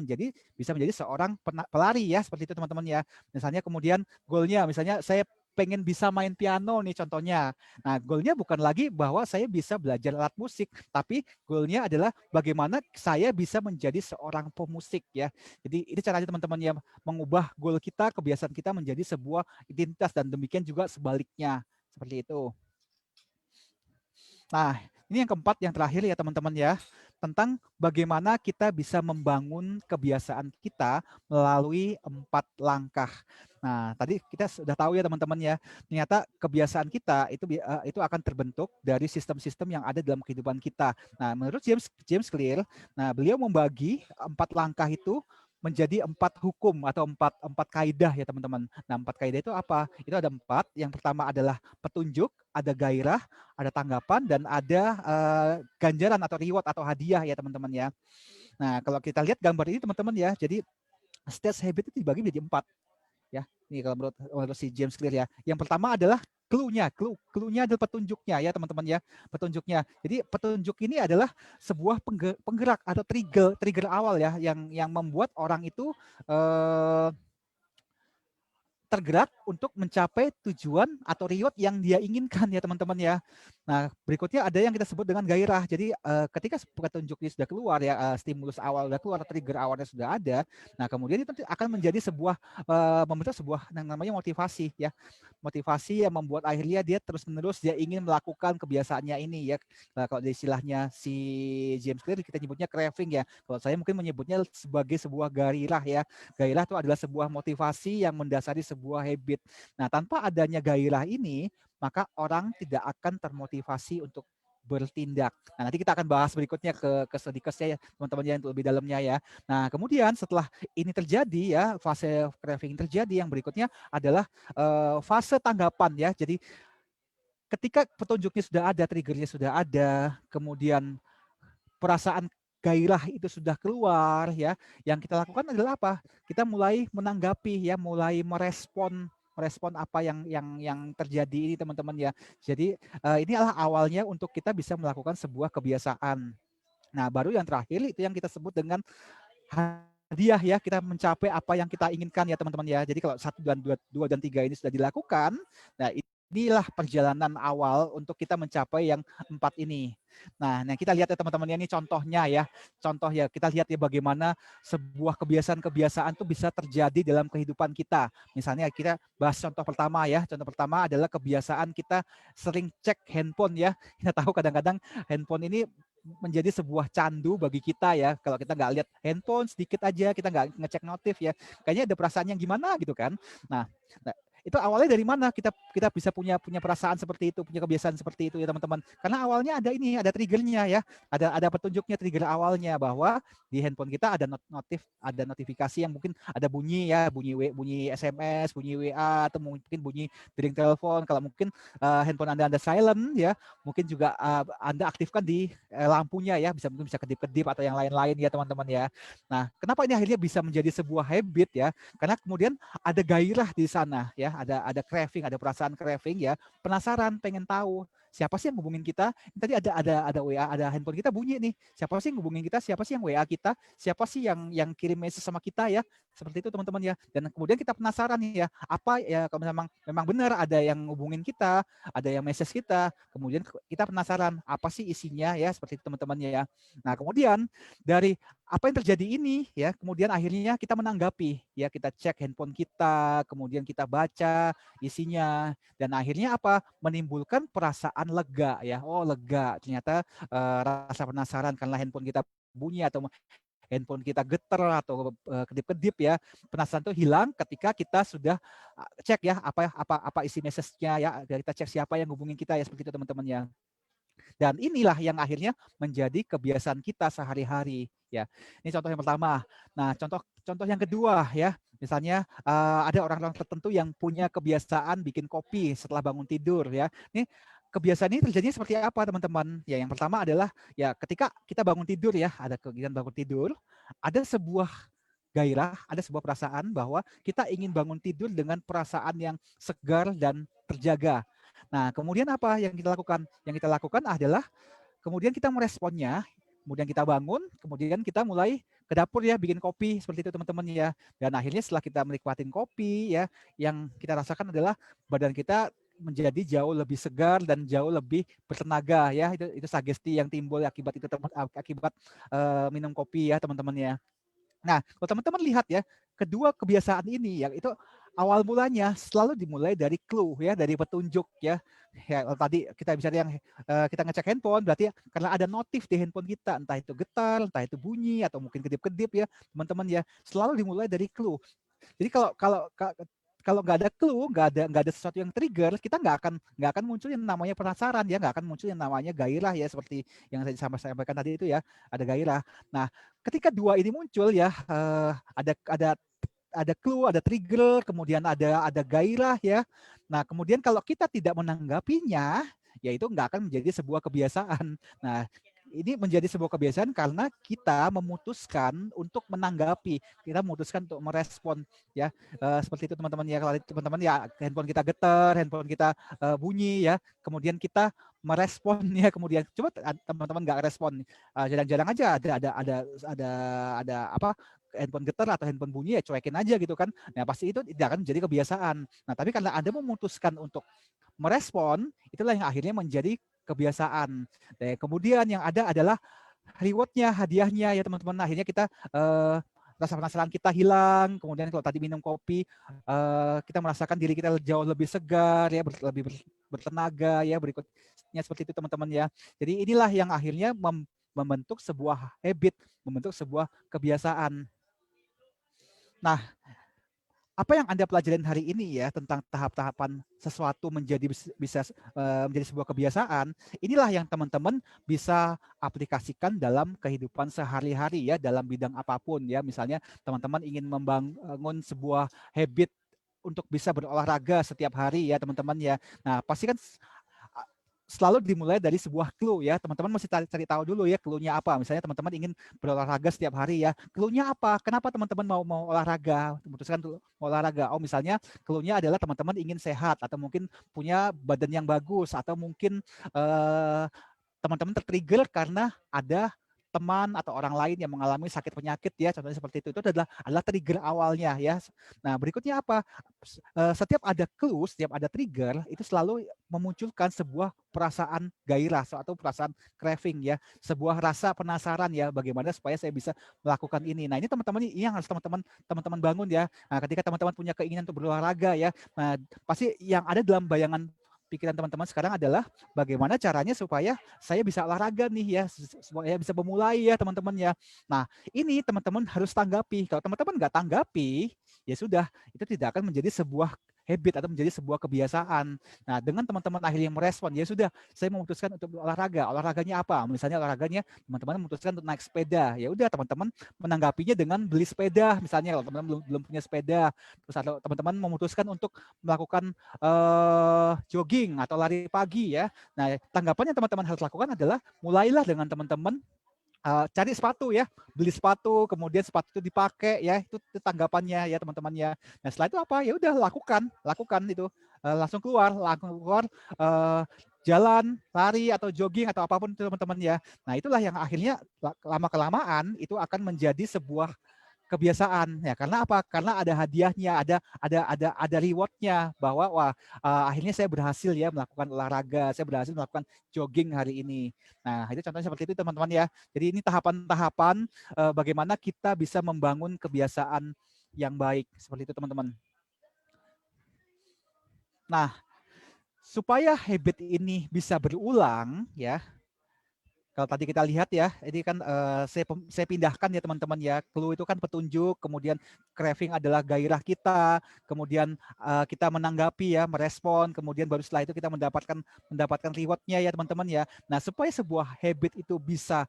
bisa menjadi seorang pelari ya, seperti itu teman-teman ya. Misalnya kemudian goalnya, misalnya saya pengen bisa main piano nih contohnya. Nah, goalnya bukan lagi bahwa saya bisa belajar alat musik, tapi goalnya adalah bagaimana saya bisa menjadi seorang pemusik ya. Jadi ini caranya teman-teman ya, mengubah goal kita, kebiasaan kita menjadi sebuah identitas, dan demikian juga sebaliknya. Seperti itu. Nah, ini yang keempat, yang terakhir ya teman-teman ya, tentang bagaimana kita bisa membangun kebiasaan kita melalui 4 langkah. Nah, tadi kita sudah tahu ya teman-teman ya, ternyata kebiasaan kita itu akan terbentuk dari sistem-sistem yang ada dalam kehidupan kita. Nah, menurut James Clear, nah beliau membagi 4 langkah itu menjadi 4 hukum atau empat kaidah ya teman-teman. Nah, 4 kaidah itu apa? Itu ada 4. Yang pertama adalah petunjuk, ada gairah, ada tanggapan, dan ada ganjaran atau reward atau hadiah ya teman-teman ya. Nah, kalau kita lihat gambar ini teman-teman ya, jadi stage habit itu dibagi menjadi 4 ya. Ini kalau menurut si James Clear ya. Yang pertama adalah clue-nya adalah petunjuknya ya teman-teman ya, petunjuknya. Jadi petunjuk ini adalah sebuah penggerak atau trigger awal ya, yang membuat orang itu tergerak untuk mencapai tujuan atau reward yang dia inginkan ya teman-teman ya. Nah, berikutnya ada yang kita sebut dengan gairah. Jadi ketika petunjuknya sudah keluar ya, stimulus awal sudah keluar, trigger awalnya sudah ada. Nah, kemudian itu akan menjadi sebuah membentuk sebuah yang namanya motivasi ya. Motivasi yang membuat akhirnya dia terus-menerus dia ingin melakukan kebiasaannya ini ya. Nah, kalau di istilahnya si James Clear kita nyebutnya craving ya. Kalau saya mungkin menyebutnya sebagai sebuah gairah ya. Gairah itu adalah sebuah motivasi yang mendasari sebuah habit. Nah, tanpa adanya gairah ini, maka orang tidak akan termotivasi untuk bertindak. Nah, nanti kita akan bahas berikutnya ke sedikitnya ya, teman-teman yang lebih dalamnya ya. Nah, kemudian setelah ini terjadi ya, fase craving terjadi, yang berikutnya adalah fase tanggapan ya. Jadi ketika petunjuknya sudah ada, triggernya sudah ada, kemudian perasaan gairah itu sudah keluar ya, yang kita lakukan adalah apa? Kita mulai menanggapi ya, mulai merespon apa yang terjadi ini teman-teman ya. Jadi ini adalah awalnya untuk kita bisa melakukan sebuah kebiasaan. Nah, baru yang terakhir itu yang kita sebut dengan hadiah ya, kita mencapai apa yang kita inginkan ya teman-teman ya. Jadi kalau 1 dan 2 dan 3 ini sudah dilakukan, nah inilah perjalanan awal untuk kita mencapai yang 4 ini. Nah, kita lihat ya teman-teman ya, ini contohnya ya. Contoh ya, kita lihat ya bagaimana sebuah kebiasaan-kebiasaan itu bisa terjadi dalam kehidupan kita. Misalnya kita bahas contoh pertama ya. Contoh pertama adalah kebiasaan kita sering cek handphone ya. Kita tahu kadang-kadang handphone ini menjadi sebuah candu bagi kita ya. Kalau kita nggak lihat handphone sedikit aja, kita nggak ngecek notif ya, kayaknya ada perasaan yang gimana gitu kan. Nah itu awalnya dari mana kita bisa punya perasaan seperti itu, punya kebiasaan seperti itu ya teman-teman. Karena awalnya ada triggernya ya, ada petunjuknya, trigger awalnya bahwa di handphone kita ada ada notifikasi yang mungkin ada bunyi ya, bunyi SMS, bunyi WA, atau mungkin bunyi dering telepon. Kalau mungkin handphone Anda silent ya, mungkin juga Anda aktifkan di lampunya ya, mungkin bisa kedip-kedip atau yang lain-lain ya teman-teman ya. Nah, kenapa ini akhirnya bisa menjadi sebuah habit ya? Karena kemudian ada gairah di sana ya, ada craving, ada perasaan craving ya, penasaran, pengen tahu siapa sih yang hubungin kita. Tadi ada WA, ada handphone kita bunyi nih, siapa sih yang hubungin kita, siapa sih yang WA kita, siapa sih yang kirim message sama kita ya, seperti itu teman-teman ya. Dan kemudian kita penasaran nih ya, apa ya, kalau memang benar ada yang hubungin kita, ada yang message kita, kemudian kita penasaran apa sih isinya ya, seperti itu teman-teman ya. Nah, kemudian dari apa yang terjadi ini ya, kemudian akhirnya kita menanggapi ya, kita cek handphone kita, kemudian kita baca isinya, dan akhirnya apa, menimbulkan perasaan lega ya. Oh, lega, ternyata rasa penasaran karena handphone kita bunyi atau handphone kita getar atau kedip-kedip ya, penasaran itu hilang ketika kita sudah cek ya apa isi message-nya ya, kita cek siapa yang hubungin kita ya, seperti itu teman-teman ya. Dan inilah yang akhirnya menjadi kebiasaan kita sehari-hari ya. Ini contoh yang pertama. Nah, contoh contoh yang kedua ya, misalnya ada orang-orang tertentu yang punya kebiasaan bikin kopi setelah bangun tidur ya. Ini kebiasaan ini terjadinya seperti apa teman-teman? Ya yang pertama adalah ya ketika kita bangun tidur ya, ada kegiatan bangun tidur, ada sebuah gairah, ada sebuah perasaan bahwa kita ingin bangun tidur dengan perasaan yang segar dan terjaga. Nah, kemudian apa yang kita lakukan? Yang kita lakukan adalah kemudian kita meresponnya, kemudian kita bangun, kemudian kita mulai ke dapur ya bikin kopi seperti itu teman-teman ya. Dan akhirnya setelah kita menikmatin kopi ya, yang kita rasakan adalah badan kita menjadi jauh lebih segar dan jauh lebih bertenaga ya. Itu sugesti yang timbul akibat itu akibat minum kopi ya teman-teman ya. Nah, kalau teman-teman lihat ya, kedua kebiasaan ini yang itu awal mulanya selalu dimulai dari clue ya, dari petunjuk ya. Ya, kalau tadi kita bicara yang kita ngecek handphone, berarti karena ada notif di handphone kita, entah itu getar, entah itu bunyi atau mungkin kedip-kedip ya, teman-teman ya. Selalu dimulai dari clue. Jadi kalau nggak ada clue, nggak ada sesuatu yang trigger, kita nggak akan muncul yang namanya penasaran ya, nggak akan muncul yang namanya gairah ya, seperti yang saya sampaikan tadi itu ya, ada gairah. Nah, ketika dua ini muncul ya, ada clue, ada trigger, kemudian ada gairah ya. Nah, kemudian kalau kita tidak menanggapinya, ya itu nggak akan menjadi sebuah kebiasaan. Nah, ini menjadi sebuah kebiasaan karena kita memutuskan untuk menanggapi, kita memutuskan untuk merespon ya. Seperti itu teman-teman ya, kalau teman-teman ya handphone kita getar, handphone kita bunyi ya, kemudian kita merespon ya, kemudian coba teman-teman nggak respon, jarang-jarang aja ada apa, handphone getar atau handphone bunyi ya cuekin aja gitu kan. Nah, pasti itu tidak akan menjadi kebiasaan. Nah, tapi karena Anda memutuskan untuk merespon, itulah yang akhirnya menjadi kebiasaan. Kemudian yang ada adalah rewardnya, hadiahnya ya teman-teman. Akhirnya kita rasa penasaran kita hilang. Kemudian kalau tadi minum kopi, kita merasakan diri kita jauh lebih segar ya, lebih bertenaga ya. Berikutnya seperti itu teman-teman ya. Jadi inilah yang akhirnya membentuk sebuah habit, membentuk sebuah kebiasaan. Nah, apa yang Anda pelajarin hari ini ya tentang tahap-tahapan sesuatu bisa menjadi sebuah kebiasaan, inilah yang teman-teman bisa aplikasikan dalam kehidupan sehari-hari ya, dalam bidang apapun ya. Misalnya teman-teman ingin membangun sebuah habit untuk bisa berolahraga setiap hari ya teman-teman ya. Nah, pasti kan selalu dimulai dari sebuah clue ya. Teman-teman mesti cari tahu dulu ya clue-nya apa. Misalnya teman-teman ingin berolahraga setiap hari ya. Clue-nya apa? Kenapa teman-teman mau olahraga? Memutuskan mau olahraga. Oh, misalnya clue-nya adalah teman-teman ingin sehat atau mungkin punya badan yang bagus atau mungkin teman-teman tertrigger karena ada teman atau orang lain yang mengalami sakit penyakit ya, contohnya seperti itu adalah trigger awalnya ya. Nah, berikutnya apa? Setiap ada clue, setiap ada trigger itu selalu memunculkan sebuah perasaan gairah atau perasaan craving ya, sebuah rasa penasaran ya, bagaimana supaya saya bisa melakukan ini. Nah, ini teman-teman ini yang harus teman-teman bangun ya. Nah, ketika teman-teman punya keinginan untuk berolahraga ya, nah pasti yang ada dalam bayangan pikiran teman-teman sekarang adalah bagaimana caranya supaya saya bisa olahraga nih ya, supaya bisa memulai ya teman-teman ya. Nah, ini teman-teman harus tanggapi. Kalau teman-teman nggak tanggapi, ya sudah, itu tidak akan menjadi sebuah habit atau menjadi sebuah kebiasaan. Nah, dengan teman-teman akhirnya merespon, ya sudah, saya memutuskan untuk olahraga. Olahraganya apa? Misalnya olahraganya teman-teman memutuskan untuk naik sepeda. Ya udah, teman-teman menanggapinya dengan beli sepeda. Misalnya kalau teman-teman belum punya sepeda, terus atau teman-teman memutuskan untuk melakukan jogging atau lari pagi ya. Nah, tanggapan yang teman-teman harus lakukan adalah mulailah dengan teman-teman cari sepatu ya, beli sepatu, kemudian sepatu itu dipakai ya, itu tanggapannya ya teman-teman ya. Nah, setelah itu apa? Ya udah lakukan itu, langsung keluar jalan, lari atau jogging atau apapun itu teman-teman ya. Nah, itulah yang akhirnya lama kelamaan itu akan menjadi sebuah kebiasaan ya. Karena apa? Karena ada hadiahnya, ada rewardnya bahwa wah, akhirnya saya berhasil ya melakukan olahraga, saya berhasil melakukan jogging hari ini. Nah, itu contohnya seperti itu teman-teman ya. Jadi ini tahapan-tahapan bagaimana kita bisa membangun kebiasaan yang baik seperti itu teman-teman. Nah, supaya habit ini bisa berulang ya, kalau tadi kita lihat ya, ini kan saya pindahkan ya teman-teman ya. Clue itu kan petunjuk, kemudian craving adalah gairah kita, kemudian kita menanggapi ya, merespon, kemudian baru setelah itu kita mendapatkan rewardnya ya teman-teman ya. Nah, supaya sebuah habit itu bisa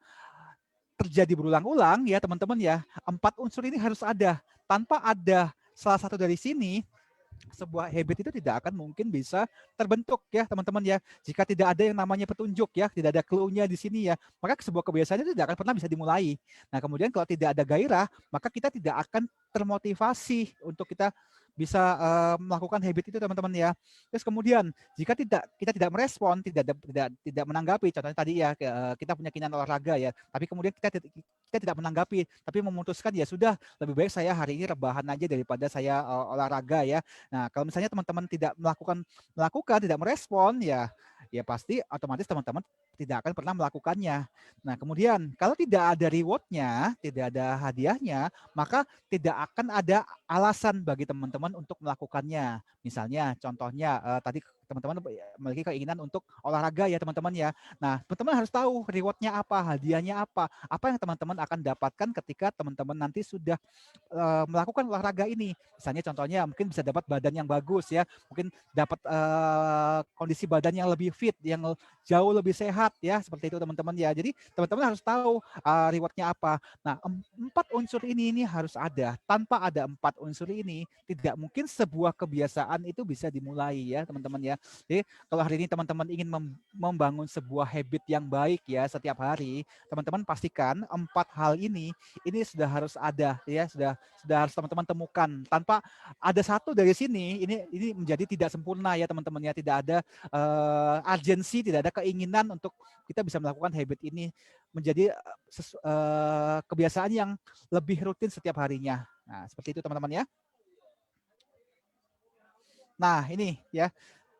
terjadi berulang-ulang ya teman-teman ya, 4 unsur ini harus ada. Tanpa ada salah satu dari sini, sebuah habit itu tidak akan mungkin bisa terbentuk ya teman-teman ya. Jika tidak ada yang namanya petunjuk ya, tidak ada clue-nya di sini ya, maka sebuah kebiasaan itu tidak akan pernah bisa dimulai. Nah kemudian kalau tidak ada gairah, maka kita tidak akan termotivasi untuk kita bisa melakukan habit itu teman-teman ya. Terus kemudian jika kita tidak merespon, tidak menanggapi, contohnya tadi ya kita punya keinginan olahraga ya, tapi kemudian kita tidak menanggapi, tapi memutuskan ya sudah lebih baik saya hari ini rebahan aja daripada saya olahraga ya. Nah, kalau misalnya teman-teman tidak melakukan, tidak merespon, ya pasti otomatis teman-teman tidak akan pernah melakukannya. Nah, kemudian kalau tidak ada rewardnya, tidak ada hadiahnya, maka tidak akan ada alasan bagi teman-teman untuk melakukannya. Misalnya, contohnya tadi teman-teman memiliki keinginan untuk olahraga ya teman-teman ya. Nah, teman-teman harus tahu rewardnya apa, hadiahnya apa yang teman-teman akan dapatkan ketika teman-teman nanti sudah melakukan olahraga ini. Misalnya contohnya mungkin bisa dapat badan yang bagus ya, mungkin dapat kondisi badan yang lebih fit, yang jauh lebih sehat ya, seperti itu teman-teman ya. Jadi teman-teman harus tahu rewardnya apa. Nah, 4 unsur ini harus ada. Tanpa ada 4 unsur ini, tidak mungkin sebuah kebiasaan itu bisa dimulai ya teman-teman ya. Jadi kalau hari ini teman-teman ingin membangun sebuah habit yang baik ya setiap hari, teman-teman pastikan 4 hal ini sudah harus ada ya, sudah harus teman-teman temukan. Tanpa ada satu dari sini, ini menjadi tidak sempurna ya teman-teman ya. Tidak ada urgensi, tidak ada keinginan untuk kita bisa melakukan habit ini menjadi kebiasaan yang lebih rutin setiap harinya. Nah, seperti itu teman-teman ya. Nah, ini ya.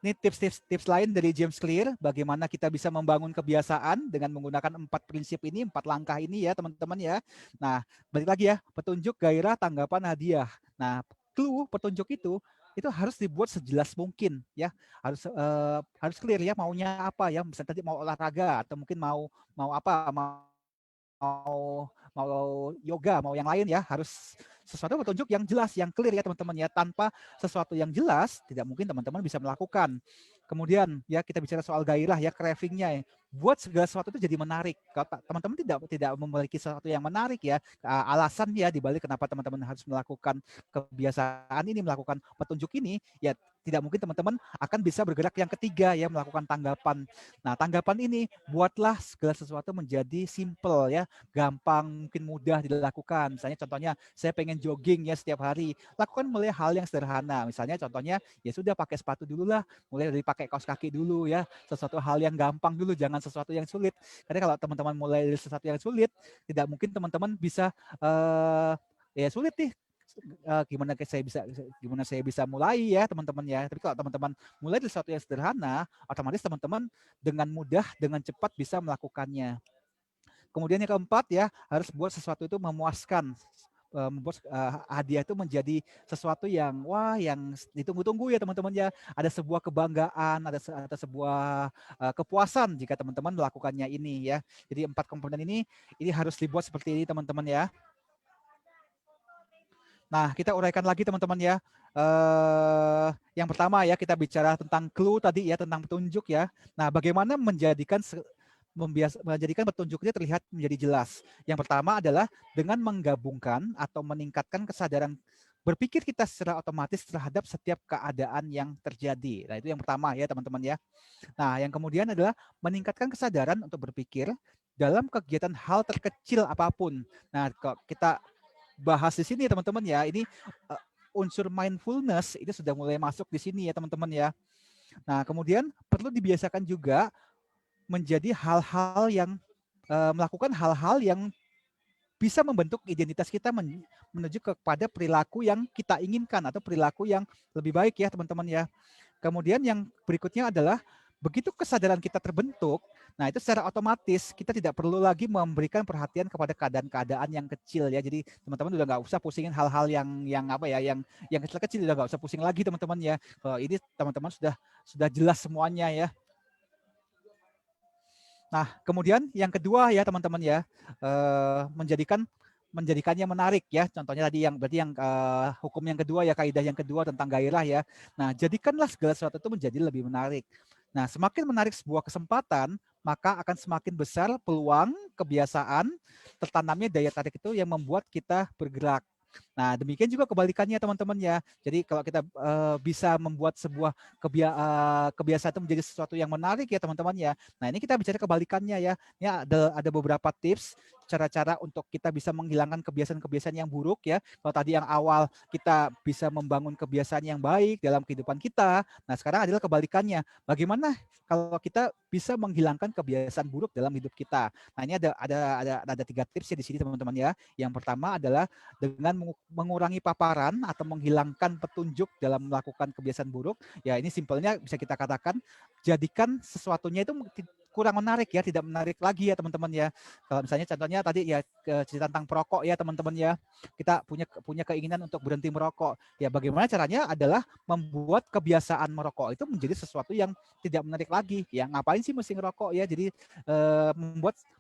Ini tips lain dari James Clear, bagaimana kita bisa membangun kebiasaan dengan menggunakan 4 prinsip ini, 4 langkah ini ya teman-teman ya. Nah, balik lagi ya, petunjuk, gairah, tanggapan, hadiah. Nah, clue petunjuk itu harus dibuat sejelas mungkin ya. Harus clear ya maunya apa ya. Misalnya tadi mau olahraga atau mungkin mau apa, mau yoga, mau yang lain ya, harus sesuatu petunjuk yang jelas, yang clear ya teman-teman ya. Tanpa sesuatu yang jelas, tidak mungkin teman-teman bisa melakukan. Kemudian ya kita bicara soal gairah ya, cravingnya ya. Buat segala sesuatu itu jadi menarik. Kalau teman-teman tidak memiliki sesuatu yang menarik ya, alasan ya dibalik kenapa teman-teman harus melakukan kebiasaan ini, melakukan petunjuk ini, ya tidak mungkin teman-teman akan bisa bergerak yang ketiga ya, melakukan tanggapan. Nah, tanggapan ini buatlah segala sesuatu menjadi simple ya, gampang, mungkin mudah dilakukan. Misalnya contohnya saya pengen jogging ya setiap hari, lakukan mulai hal yang sederhana. Misalnya contohnya ya sudah pakai sepatu dulu lah, mulai dari pakai kaos kaki dulu ya, sesuatu hal yang gampang dulu, jangan sesuatu yang sulit. Karena kalau teman-teman mulai dari sesuatu yang sulit, tidak mungkin teman-teman bisa ya sulit nih, gimana saya bisa mulai ya teman-teman ya. Tapi kalau teman-teman mulai dari sesuatu yang sederhana, otomatis teman-teman dengan mudah, dengan cepat bisa melakukannya. Kemudian yang keempat ya, harus buat sesuatu itu memuaskan. Membuat hadiah itu menjadi sesuatu yang yang ditunggu-tunggu ya teman-teman ya. Ada sebuah kebanggaan, ada sebuah kepuasan jika teman-teman melakukannya ini ya. Jadi 4 komponen ini harus dibuat seperti ini teman-teman ya. Nah, kita uraikan lagi teman-teman ya. Yang pertama ya, kita bicara tentang clue tadi ya, tentang petunjuk ya. Nah, bagaimana menjadikan petunjuk ini terlihat menjadi jelas. Yang pertama adalah dengan menggabungkan atau meningkatkan kesadaran berpikir kita secara otomatis terhadap setiap keadaan yang terjadi. Nah, itu yang pertama ya teman-teman ya. Nah, yang kemudian adalah meningkatkan kesadaran untuk berpikir dalam kegiatan hal terkecil apapun. Nah, kalau kita bahas di sini teman-teman ya, ini unsur mindfulness itu sudah mulai masuk di sini ya teman-teman ya. Nah, kemudian perlu dibiasakan juga menjadi hal-hal yang melakukan hal-hal yang bisa membentuk identitas kita menuju kepada perilaku yang kita inginkan atau perilaku yang lebih baik ya teman-teman ya. Kemudian yang berikutnya adalah begitu kesadaran kita terbentuk, nah itu secara otomatis kita tidak perlu lagi memberikan perhatian kepada keadaan-keadaan yang kecil ya. Jadi teman-teman udah nggak usah pusingin hal-hal yang apa ya, yang kecil-kecil, udah nggak usah pusing lagi teman-teman ya. Kalau ini teman-teman sudah jelas semuanya ya. Nah, kemudian yang kedua ya teman-teman ya, menjadikannya menarik ya. Contohnya tadi berarti yang hukum yang kedua ya, kaidah yang kedua tentang gairah ya. Nah, jadikanlah segala sesuatu itu menjadi lebih menarik. Nah, semakin menarik sebuah kesempatan, maka akan semakin besar peluang kebiasaan tertanamnya daya tarik itu yang membuat kita bergerak. Nah, demikian juga kebalikannya teman-teman ya. Jadi kalau kita bisa membuat sebuah kebiasaan itu menjadi sesuatu yang menarik ya teman-teman ya. Nah, ini kita bicara kebalikannya ya. Ini ada beberapa tips cara-cara untuk kita bisa menghilangkan kebiasaan-kebiasaan yang buruk ya. Kalau tadi yang awal kita bisa membangun kebiasaan yang baik dalam kehidupan kita. Nah, sekarang adalah kebalikannya. Bagaimana kalau kita bisa menghilangkan kebiasaan buruk dalam hidup kita? Nah, ini ada 3 tips ya di sini teman-teman ya. Yang pertama adalah dengan mengurangi paparan atau menghilangkan petunjuk dalam melakukan kebiasaan buruk. Ya, ini simpelnya bisa kita katakan jadikan sesuatunya itu kurang menarik ya, tidak menarik lagi ya teman-teman ya. Kalau misalnya contohnya tadi ya cerita tentang perokok ya teman-teman ya. Kita punya keinginan untuk berhenti merokok. Ya, bagaimana caranya adalah membuat kebiasaan merokok itu menjadi sesuatu yang tidak menarik lagi. Ya, ngapain sih mesti ngerokok ya? Jadi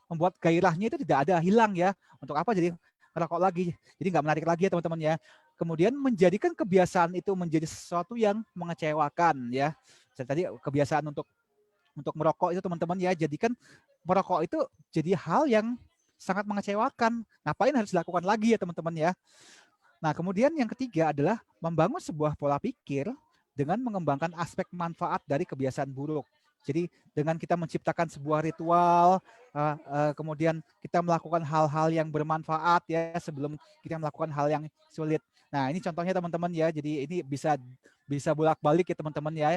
membuat gairahnya itu tidak ada, hilang ya. Untuk apa jadi ngerokok lagi? Jadi nggak menarik lagi ya teman-teman ya. Kemudian menjadikan kebiasaan itu menjadi sesuatu yang mengecewakan ya. Tadi kebiasaan untuk merokok itu teman-teman ya, jadikan merokok itu jadi hal yang sangat mengecewakan. Ngapain harus dilakukan lagi ya teman-teman ya. Nah, kemudian yang ketiga adalah membangun sebuah pola pikir dengan mengembangkan aspek manfaat dari kebiasaan buruk. Jadi dengan kita menciptakan sebuah ritual, kemudian kita melakukan hal-hal yang bermanfaat ya sebelum kita melakukan hal yang sulit. Nah, ini contohnya teman-teman ya. Jadi ini bisa bolak-balik ya teman-teman ya.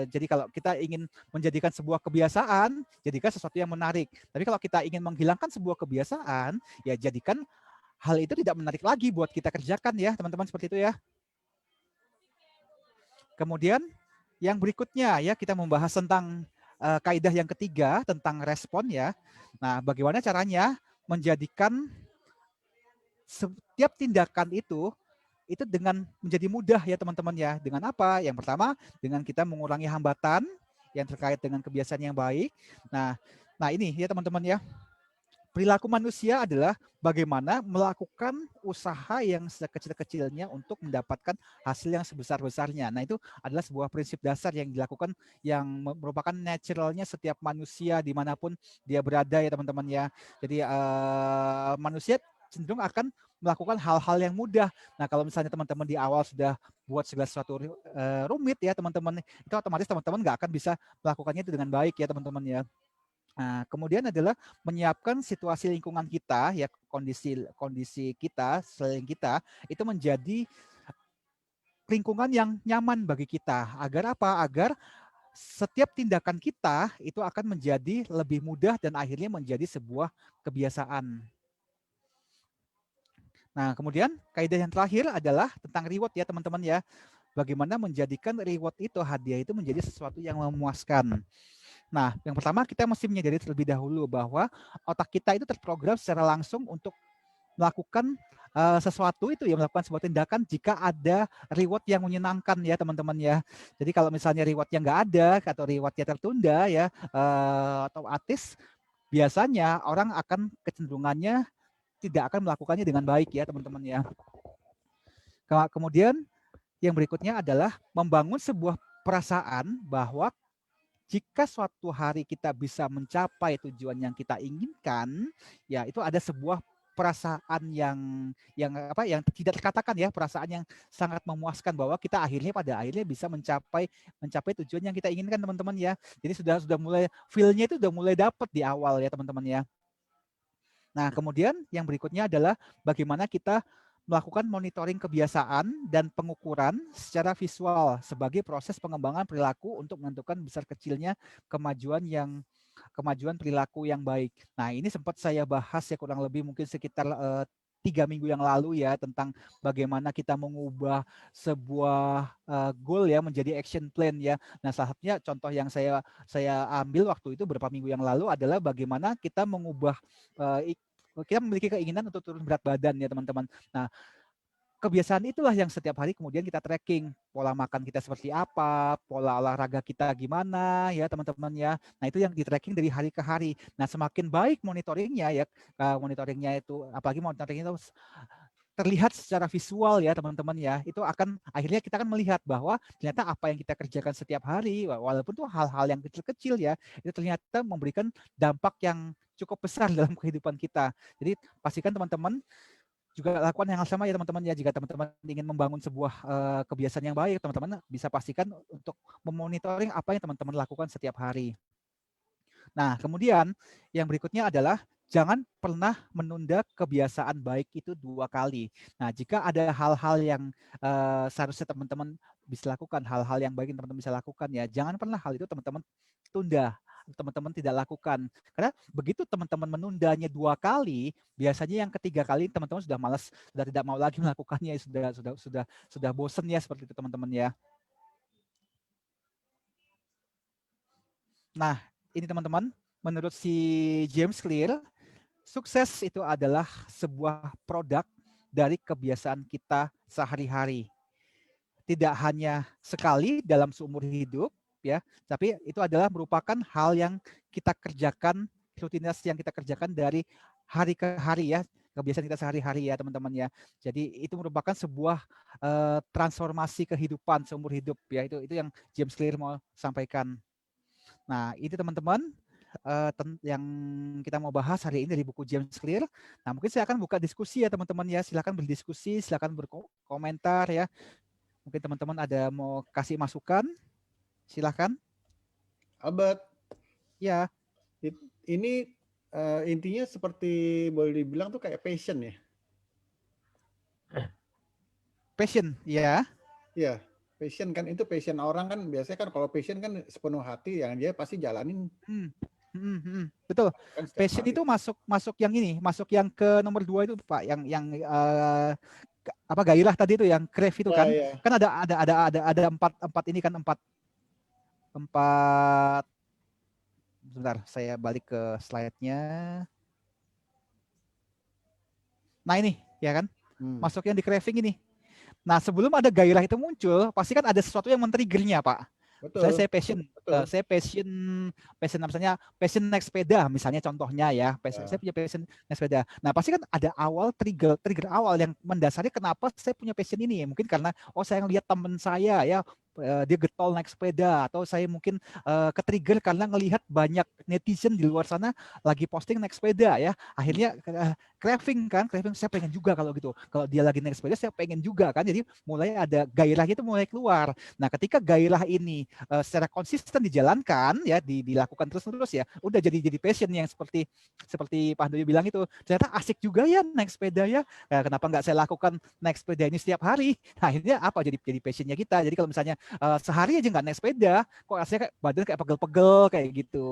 Jadi kalau kita ingin menjadikan sebuah kebiasaan, jadikan sesuatu yang menarik. Tapi kalau kita ingin menghilangkan sebuah kebiasaan, ya jadikan hal itu tidak menarik lagi buat kita kerjakan ya teman-teman, seperti itu ya. Kemudian yang berikutnya ya kita membahas tentang kaidah yang ketiga tentang respon ya. Nah, bagaimana caranya menjadikan setiap tindakan itu dengan menjadi mudah ya teman-teman ya. Dengan apa? Yang pertama dengan kita mengurangi hambatan yang terkait dengan kebiasaan yang baik. Nah ini ya teman-teman ya. Perilaku manusia adalah bagaimana melakukan usaha yang sekecil-kecilnya untuk mendapatkan hasil yang sebesar-besarnya. Nah, itu adalah sebuah prinsip dasar yang dilakukan yang merupakan naturalnya setiap manusia dimanapun dia berada ya teman-teman ya. Jadi manusia cenderung akan melakukan hal-hal yang mudah. Nah, kalau misalnya teman-teman di awal sudah buat segala sesuatu rumit ya teman-teman, itu otomatis teman-teman nggak akan bisa melakukannya itu dengan baik ya teman-teman ya. Nah, kemudian adalah menyiapkan situasi lingkungan kita ya, kondisi kita selain kita itu menjadi lingkungan yang nyaman bagi kita. Agar apa? Agar setiap tindakan kita itu akan menjadi lebih mudah dan akhirnya menjadi sebuah kebiasaan. Nah, kemudian kaidah yang terakhir adalah tentang reward ya teman-teman ya. Bagaimana menjadikan reward itu, hadiah itu menjadi sesuatu yang memuaskan. Nah, yang pertama kita mesti menyadari terlebih dahulu bahwa otak kita itu terprogram secara langsung untuk melakukan sesuatu itu ya, melakukan sebuah tindakan jika ada reward yang menyenangkan ya teman-teman ya. Jadi kalau misalnya rewardnya nggak ada atau rewardnya tertunda ya, otomatis biasanya orang akan kecenderungannya tidak akan melakukannya dengan baik ya teman-teman ya. Kemudian yang berikutnya adalah membangun sebuah perasaan bahwa jika suatu hari kita bisa mencapai tujuan yang kita inginkan, ya itu ada sebuah perasaan yang tidak terkatakan ya, perasaan yang sangat memuaskan bahwa kita pada akhirnya bisa mencapai tujuan yang kita inginkan teman-teman ya. Jadi sudah mulai feel-nya itu sudah mulai dapat di awal ya teman-teman ya. Nah, kemudian yang berikutnya adalah bagaimana kita melakukan monitoring kebiasaan dan pengukuran secara visual sebagai proses pengembangan perilaku untuk menentukan besar kecilnya kemajuan perilaku yang baik. Nah, ini sempat saya bahas ya kurang lebih mungkin sekitar 3 minggu yang lalu ya tentang bagaimana kita mengubah sebuah goal ya menjadi action plan ya. Nah, salah satunya contoh yang saya ambil waktu itu beberapa minggu yang lalu adalah bagaimana kita mengubah kita memiliki keinginan untuk turun berat badan ya teman-teman. Nah, kebiasaan itulah yang setiap hari kemudian kita tracking pola makan kita seperti apa, pola olahraga kita gimana ya teman-teman ya. Nah, itu yang di tracking dari hari ke hari. Nah, semakin baik monitoringnya ya, monitoringnya itu apalagi monitoringnya itu terlihat secara visual ya teman-teman ya, itu akan akhirnya kita akan melihat bahwa ternyata apa yang kita kerjakan setiap hari, walaupun tuh hal-hal yang kecil-kecil ya, itu ternyata memberikan dampak yang cukup besar dalam kehidupan kita. Jadi pastikan teman-teman juga lakukan yang sama ya teman-teman ya. Jika teman-teman ingin membangun sebuah kebiasaan yang baik, teman-teman bisa pastikan untuk memonitoring apa yang teman-teman lakukan setiap hari. Nah, kemudian yang berikutnya adalah jangan pernah menunda kebiasaan baik itu 2 kali. Nah, jika ada hal-hal yang seharusnya teman-teman bisa lakukan, hal-hal yang baik yang teman-teman bisa lakukan ya, jangan pernah hal itu teman-teman tunda, teman-teman tidak lakukan. Karena begitu teman-teman menundanya 2 kali, biasanya yang ketiga kali teman-teman sudah malas, sudah tidak mau lagi melakukannya, sudah bosan ya seperti itu teman-teman ya. Nah, ini teman-teman, menurut si James Clear, sukses itu adalah sebuah produk dari kebiasaan kita sehari-hari. Tidak hanya sekali dalam seumur hidup, ya, tapi itu adalah merupakan hal yang kita kerjakan, rutinitas yang kita kerjakan dari hari ke hari ya, kebiasaan kita sehari-hari ya teman-teman ya. Jadi itu merupakan sebuah transformasi kehidupan seumur hidup ya. Itu yang James Clear mau sampaikan. Nah, ini teman-teman yang kita mau bahas hari ini dari buku James Clear. Nah, mungkin saya akan buka diskusi ya teman-teman ya. Silakan berdiskusi, silakan berkomentar ya. Mungkin teman-teman ada mau kasih masukan, silakan. Albert, Ya, ini intinya seperti boleh dibilang tuh kayak passion ya? passion ya. Iya, passion kan, itu passion orang kan biasanya kan kalau passion kan sepenuh hati yang dia pasti jalanin Betul. kan setiap Passion hari. itu masuk yang ini, masuk yang ke nomor 2 itu Pak, yang apa gairah tadi itu yang crave itu Ya, kan. ya. Kan ada empat ini kan empat sebentar, saya balik ke slide-nya. Nah, ini ya kan. Masuk yang di craving ini. Nah, sebelum ada gairah itu muncul, pasti kan ada sesuatu yang men-triggernya, Pak. Betul. Saya passion, betul. saya passion misalnya passion naik sepeda, misalnya contohnya ya, saya punya passion naik sepeda. Nah, pasti kan ada awal trigger awal yang mendasari kenapa saya punya passion ini. Mungkin karena saya ngelihat teman saya ya, dia getol naik sepeda, atau saya mungkin ke-trigger karena ngelihat banyak netizen di luar sana lagi posting naik sepeda ya. Akhirnya craving saya pengen juga kalau gitu. Kalau dia lagi naik sepeda saya pengen juga kan. Jadi mulai ada gairah itu mulai keluar. Nah, ketika gairah ini secara konsisten dijalankan ya, dilakukan terus-terus ya, udah jadi passion yang seperti Pak Handoyo bilang itu. Ternyata asik juga ya naik sepeda ya. Kenapa nggak saya lakukan naik sepeda ini setiap hari? Nah, akhirnya apa jadi passionnya kita. Jadi kalau misalnya sehari aja nggak naik sepeda, kok rasanya kayak badan kayak pegel-pegel kayak gitu.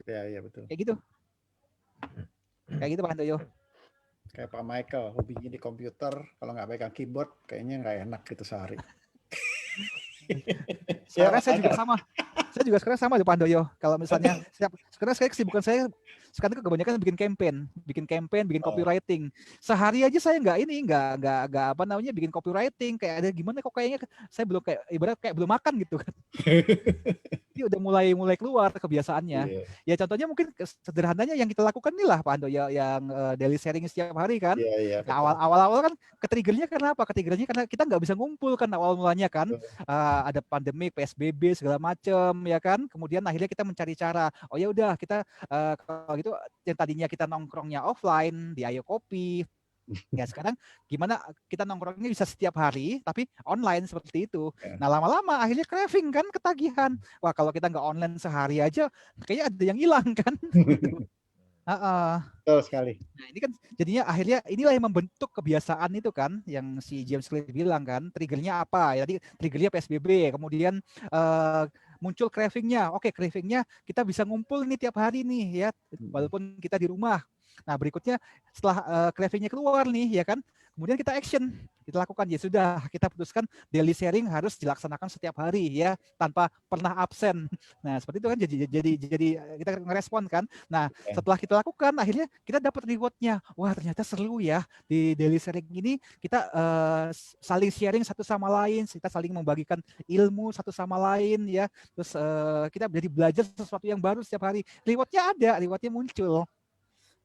Iya betul. Kayak gitu. Kayak gitu Pak Handoyo. Kayak Pak Michael, hobinya di komputer, kalau nggak pegang keyboard, kayaknya nggak enak gitu sehari. Sekarang saya juga sama. Saya juga sekarang sama Pak Handoyo. Kalau misalnya sekarang saya kesibukan saya sekarang kebanyakan bikin campaign, bikin copywriting. Sehari aja saya nggak apa namanya bikin copywriting, kayak ada gimana kok kayaknya saya belum kayak ibarat kayak belum makan gitu kan. Ini udah mulai keluar kebiasaannya. Ya contohnya mungkin sederhananya yang kita lakukan nih lah Pak Handoyo yang daily sharing setiap hari kan. Nah, awal-awal kan ketriggernya karena apa? Ketriggernya karena kita nggak bisa ngumpul kan awal mulanya kan. Ada pandemi, PSBB segala macam ya kan. Kemudian akhirnya kita mencari cara. Oh ya udah kita kalau gitu yang tadinya kita nongkrongnya offline di Ayo Kopi. Ya sekarang gimana kita nongkrongnya bisa setiap hari tapi online seperti itu. Nah lama-lama akhirnya craving kan, ketagihan. Wah kalau kita nggak online sehari aja kayaknya ada yang hilang kan. Gitu. Betul sekali. Nah ini kan jadinya akhirnya inilah yang membentuk kebiasaan itu kan, yang si James Clear bilang kan, triggernya apa? Ya, tadi triggernya PSBB, kemudian muncul cravingnya. Oke, cravingnya kita bisa ngumpul nih tiap hari nih ya, walaupun kita di rumah. Nah berikutnya setelah cravingnya keluar nih ya kan, kemudian kita action, kita lakukan ya sudah, kita putuskan daily sharing harus dilaksanakan setiap hari ya tanpa pernah absen. Nah seperti itu kan jadi kita ngerespon kan. Nah setelah kita lakukan akhirnya kita dapat rewardnya. Wah ternyata seru ya di daily sharing ini kita saling sharing satu sama lain, kita saling membagikan ilmu satu sama lain ya. Terus kita jadi belajar sesuatu yang baru setiap hari. Rewardnya ada, rewardnya muncul.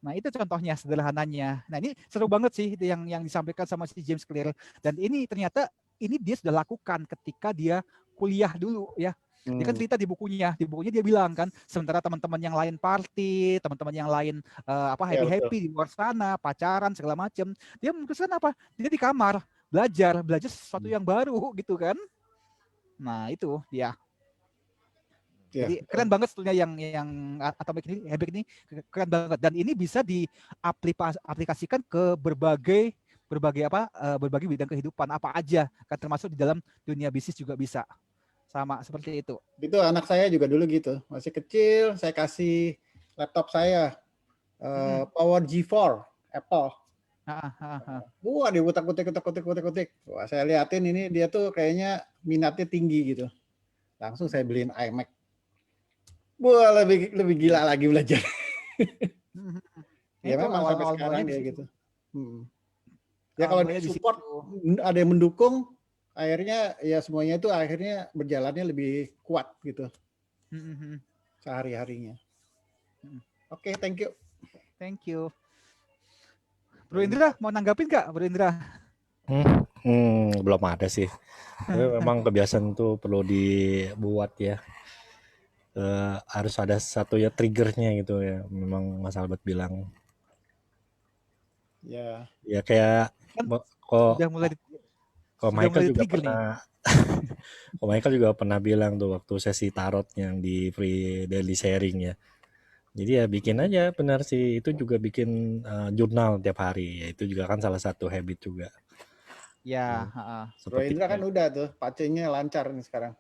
Nah, itu contohnya sederhananya. Nah, ini seru banget sih itu yang disampaikan sama si James Clear. Dan ini ternyata ini dia sudah lakukan ketika dia kuliah dulu ya. Dia kan cerita di bukunya dia bilang kan, sementara teman-teman yang lain party, teman-teman yang lain Ya, betul. happy di luar sana, pacaran segala macam. Dia memutuskan apa? Dia di kamar belajar sesuatu yang baru gitu kan. Nah, itu dia. Ya, Jadi keren banget sebetulnya yang Atomic ini, Habit ini keren banget, dan ini bisa diaplikasikan ke berbagai berbagai bidang kehidupan apa aja, kan termasuk di dalam dunia bisnis juga bisa. Sama seperti itu. Itu anak saya juga dulu gitu. Masih kecil, saya kasih laptop saya Power G4 Apple. Wah, dia utak-utik. Wah, saya liatin ini dia tuh kayaknya minatnya tinggi gitu. Langsung saya beliin iMac. Wah, lebih gila lagi belajar. Ya Itu memang sampai awal-awal sekarang mulanya dia di situ. gitu. Ya kalau dia support, ada yang mendukung, akhirnya ya semuanya itu akhirnya berjalannya lebih kuat gitu. Sehari-harinya. Oke, thank you. Thank you. Bro Indra, mau nanggapin Kak, Bro Indra? Belum ada sih. Tapi memang kebiasaan itu perlu dibuat ya. Harus ada satu ya triggernya gitu ya. Memang Mas Albert bilang. Ya. Ya kayak Kan kok sudah mulai Michael juga trigger pernah kok Michael juga pernah bilang tuh waktu sesi tarot yang di free daily sharing ya. Jadi ya bikin aja, benar sih, itu juga bikin jurnal tiap hari ya, itu juga kan salah satu habit juga. Ya, Bro Indra kan udah tuh, pacingnya lancar nih sekarang.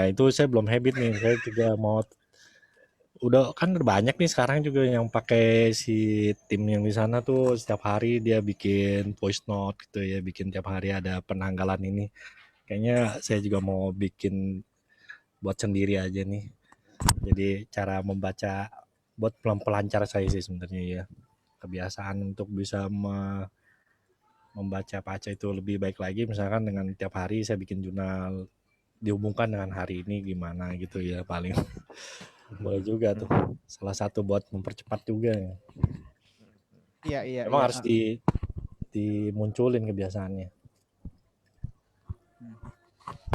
Itu saya belum habit nih, saya juga mau, udah kan banyak nih sekarang juga yang pakai si tim yang di sana tuh setiap hari dia bikin voice note gitu ya, bikin tiap hari ada penanggalan ini. Kayaknya saya juga mau bikin buat sendiri aja nih. Jadi cara membaca buat pelancar saya sih sebenarnya ya. Kebiasaan untuk bisa membaca itu lebih baik lagi, misalkan dengan tiap hari saya bikin jurnal dihubungkan dengan hari ini gimana gitu ya, paling boleh juga tuh salah satu buat mempercepat juga ya. Iya. Memang harus dimunculin kebiasaannya.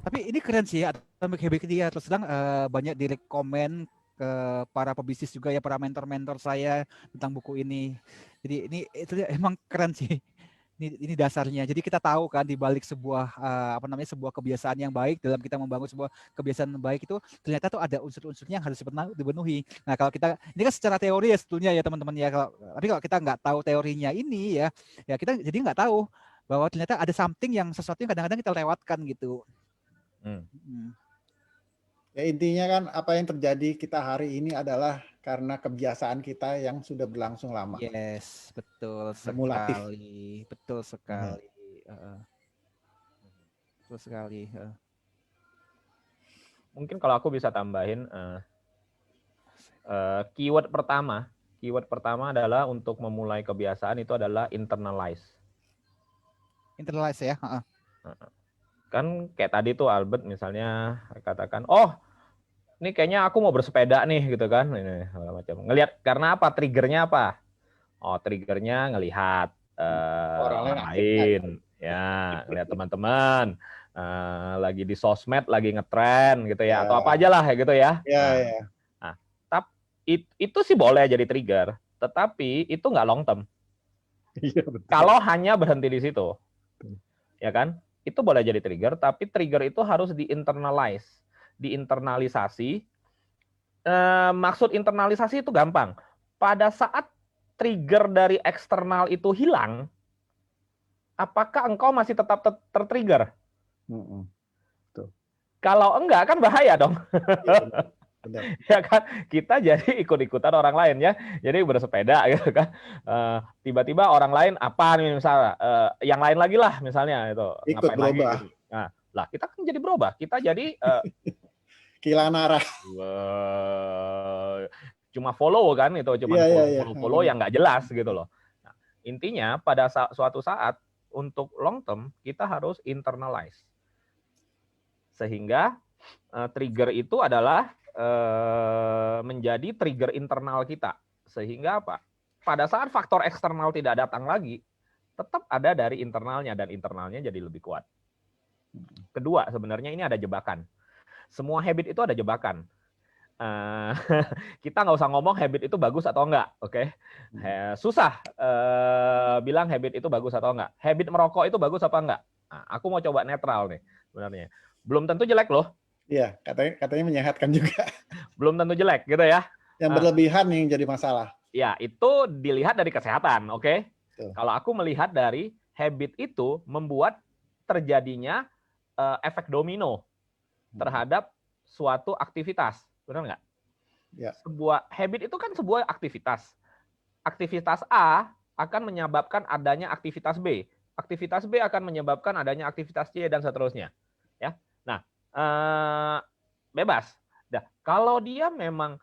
Tapi ini keren sih Atomic Habit dia, terus terang banyak direkomend ke para pebisnis juga ya, para mentor-mentor saya tentang buku ini. Jadi ini itu emang keren sih. Ini dasarnya. Jadi kita tahu kan di balik sebuah sebuah kebiasaan yang baik, dalam kita membangun sebuah kebiasaan baik itu ternyata tuh ada unsur-unsurnya yang harus dipenuhi. Nah, kalau kita ini kan secara teori ya sebetulnya ya teman-teman ya. Tapi kalau kita nggak tahu teorinya ini ya kita jadi nggak tahu bahwa ternyata ada sesuatu yang kadang-kadang kita lewatkan gitu. Ya intinya kan apa yang terjadi kita hari ini adalah karena kebiasaan kita yang sudah berlangsung lama. Yes, betul Kumulatif. sekali. Betul sekali. Betul sekali. Mungkin kalau aku bisa tambahin keyword pertama adalah untuk memulai kebiasaan itu adalah internalize. Internalize ya. Kan kayak tadi tuh Albert misalnya katakan, oh ini kayaknya aku mau bersepeda nih gitu kan, ini macam ngelihat karena apa, triggernya apa? Oh triggernya ngelihat orang lain, ya ngelihat teman-teman lagi di sosmed lagi ngetren gitu ya, atau apa aja lah gitu ya. Nah, itu sih boleh jadi trigger, tetapi itu nggak long term. Kalau hanya berhenti di situ, ya kan? Itu boleh jadi trigger, tapi trigger itu harus diinternalisasi. Maksud internalisasi itu gampang. Pada saat trigger dari eksternal itu hilang, apakah engkau masih tetap tertrigger? Kalau enggak kan bahaya dong. Benar. Ya kan, kita jadi ikut-ikutan orang lain ya, jadi bersepeda gitu kan, tiba-tiba orang lain apa nih misalnya, yang lain lagi lah misalnya itu ikut ngapain berubah lagi gitu. Nah lah kita kan jadi berubah, kita jadi kehilangan arah, cuma follow kan, itu cuma follow yang nggak jelas gitu loh. Nah, intinya pada suatu saat untuk long term kita harus internalize, sehingga trigger itu adalah menjadi trigger internal kita, sehingga apa? pada saat faktor eksternal tidak datang lagi, tetap ada dari internalnya, dan internalnya jadi lebih kuat. Kedua, sebenarnya ini ada jebakan. Semua habit itu ada jebakan. Kita nggak usah ngomong habit itu bagus atau enggak, oke? Susah bilang habit itu bagus atau enggak. Habit merokok itu bagus apa enggak? Nah, aku mau coba netral nih sebenarnya. Belum tentu jelek loh. Iya, katanya menyehatkan juga. Belum tentu jelek gitu ya. Yang berlebihan yang jadi masalah. Ya, itu dilihat dari kesehatan, oke? Betul. Kalau aku melihat dari habit itu membuat terjadinya efek domino terhadap suatu aktivitas. Benar nggak? Ya. Sebuah habit itu kan sebuah aktivitas. Aktivitas A akan menyebabkan adanya aktivitas B. Aktivitas B akan menyebabkan adanya aktivitas C dan seterusnya. Ya. Nah, bebas. Nah, kalau dia memang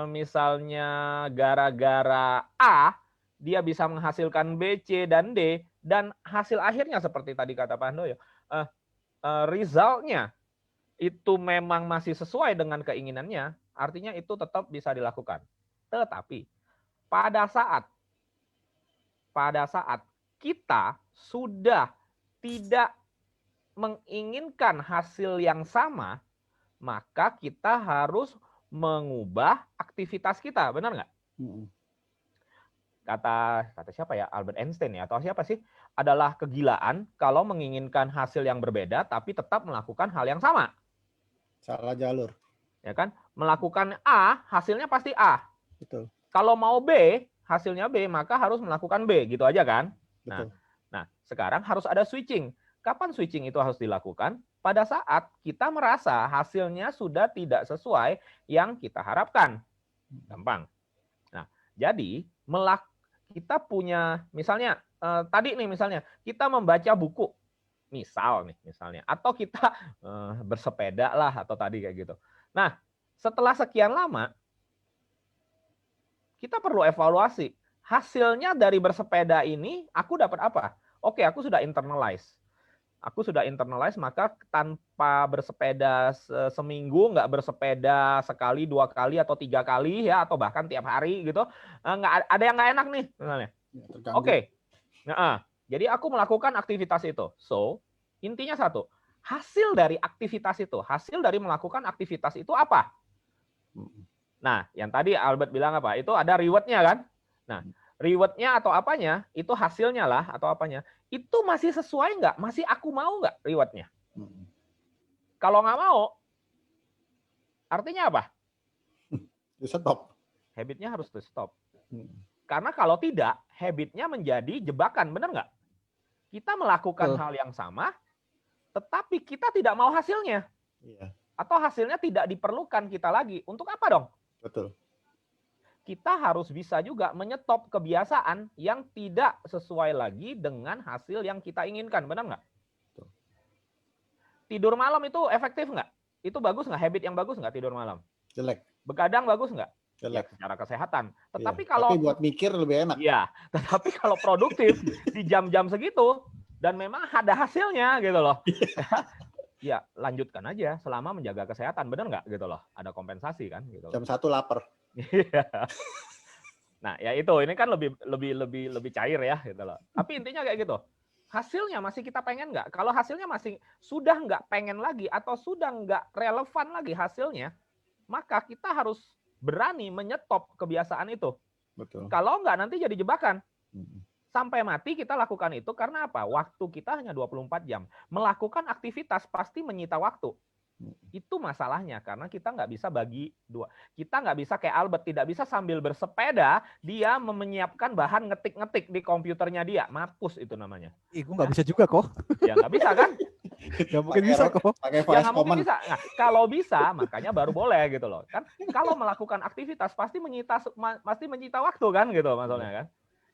misalnya gara-gara A dia bisa menghasilkan B, C, dan D, dan hasil akhirnya seperti tadi kata Pak Handoyo, resultnya itu memang masih sesuai dengan keinginannya, artinya itu tetap bisa dilakukan. Tetapi pada saat kita sudah tidak menginginkan hasil yang sama, maka kita harus mengubah aktivitas kita, benar nggak? Kata siapa ya, Albert Einstein ya, atau siapa sih, adalah kegilaan kalau menginginkan hasil yang berbeda tapi tetap melakukan hal yang sama. Salah jalur. Ya kan? Melakukan A, hasilnya pasti A. Betul. Kalau mau B, hasilnya B, maka harus melakukan B, gitu aja kan? Betul. Nah, sekarang harus ada switching. Kapan switching itu harus dilakukan? Pada saat kita merasa hasilnya sudah tidak sesuai yang kita harapkan. Gampang. Nah, jadi kita punya, misalnya tadi nih misalnya kita membaca buku, misalnya, atau kita bersepeda lah, atau tadi kayak gitu. Nah, setelah sekian lama kita perlu evaluasi. Hasilnya dari bersepeda ini aku dapat apa? Oke, aku sudah internalize. Maka tanpa bersepeda seminggu, nggak bersepeda sekali, 2 kali, atau 3 kali ya, atau bahkan tiap hari gitu, nggak ada yang nggak enak nih misalnya. Oke. Nah, jadi aku melakukan aktivitas itu. So, intinya satu, hasil dari aktivitas itu, hasil dari melakukan aktivitas itu apa? Nah, yang tadi Albert bilang apa? Itu ada reward-nya kan? Nah, reward-nya atau apanya, itu hasilnya lah atau apanya, itu masih sesuai nggak? Masih aku mau nggak reward-nya? Kalau nggak mau, artinya apa? Di stop. Habit-nya harus di stop. Karena kalau tidak, habit-nya menjadi jebakan, benar nggak? Kita melakukan hal yang sama, tetapi kita tidak mau hasilnya. Iya. Atau hasilnya tidak diperlukan kita lagi. Untuk apa dong? Betul. Kita harus bisa juga menyetop kebiasaan yang tidak sesuai lagi dengan hasil yang kita inginkan. Benar nggak? Betul. Tidur malam itu efektif nggak? Itu bagus nggak? Habit yang bagus nggak tidur malam? Jelek. Begadang bagus nggak? Jelek. Ya, secara kesehatan. Tetapi Iya. kalau Tapi buat mikir lebih enak. Iya, tetapi kalau produktif di jam-jam segitu dan memang ada hasilnya gitu loh. Ya, lanjutkan aja selama menjaga kesehatan, benar nggak gitu loh? Ada kompensasi kan gitu. Jam 1 lapar. Nah, ya itu, ini kan lebih cair ya gitu loh. Tapi intinya kayak gitu. Hasilnya masih kita pengen nggak? Kalau hasilnya masih sudah nggak pengen lagi atau sudah nggak relevan lagi hasilnya, maka kita harus berani menyetop kebiasaan itu. Betul. Kalau nggak nanti jadi jebakan. Sampai mati kita lakukan itu karena apa? Waktu kita hanya 24 jam. Melakukan aktivitas pasti menyita waktu. Itu masalahnya, karena kita nggak bisa bagi dua. Kita nggak bisa kayak Albert, tidak bisa sambil bersepeda, dia menyiapkan bahan ngetik-ngetik di komputernya dia. Mampus itu namanya. Gue nggak bisa juga kok. Ya nggak bisa kan? Nggak mungkin bisa kok. Pakai Ya voice nggak mungkin command. bisa. Nah, kalau bisa, makanya baru boleh gitu loh. Kan kalau melakukan aktivitas pasti menyita waktu kan gitu maksudnya kan.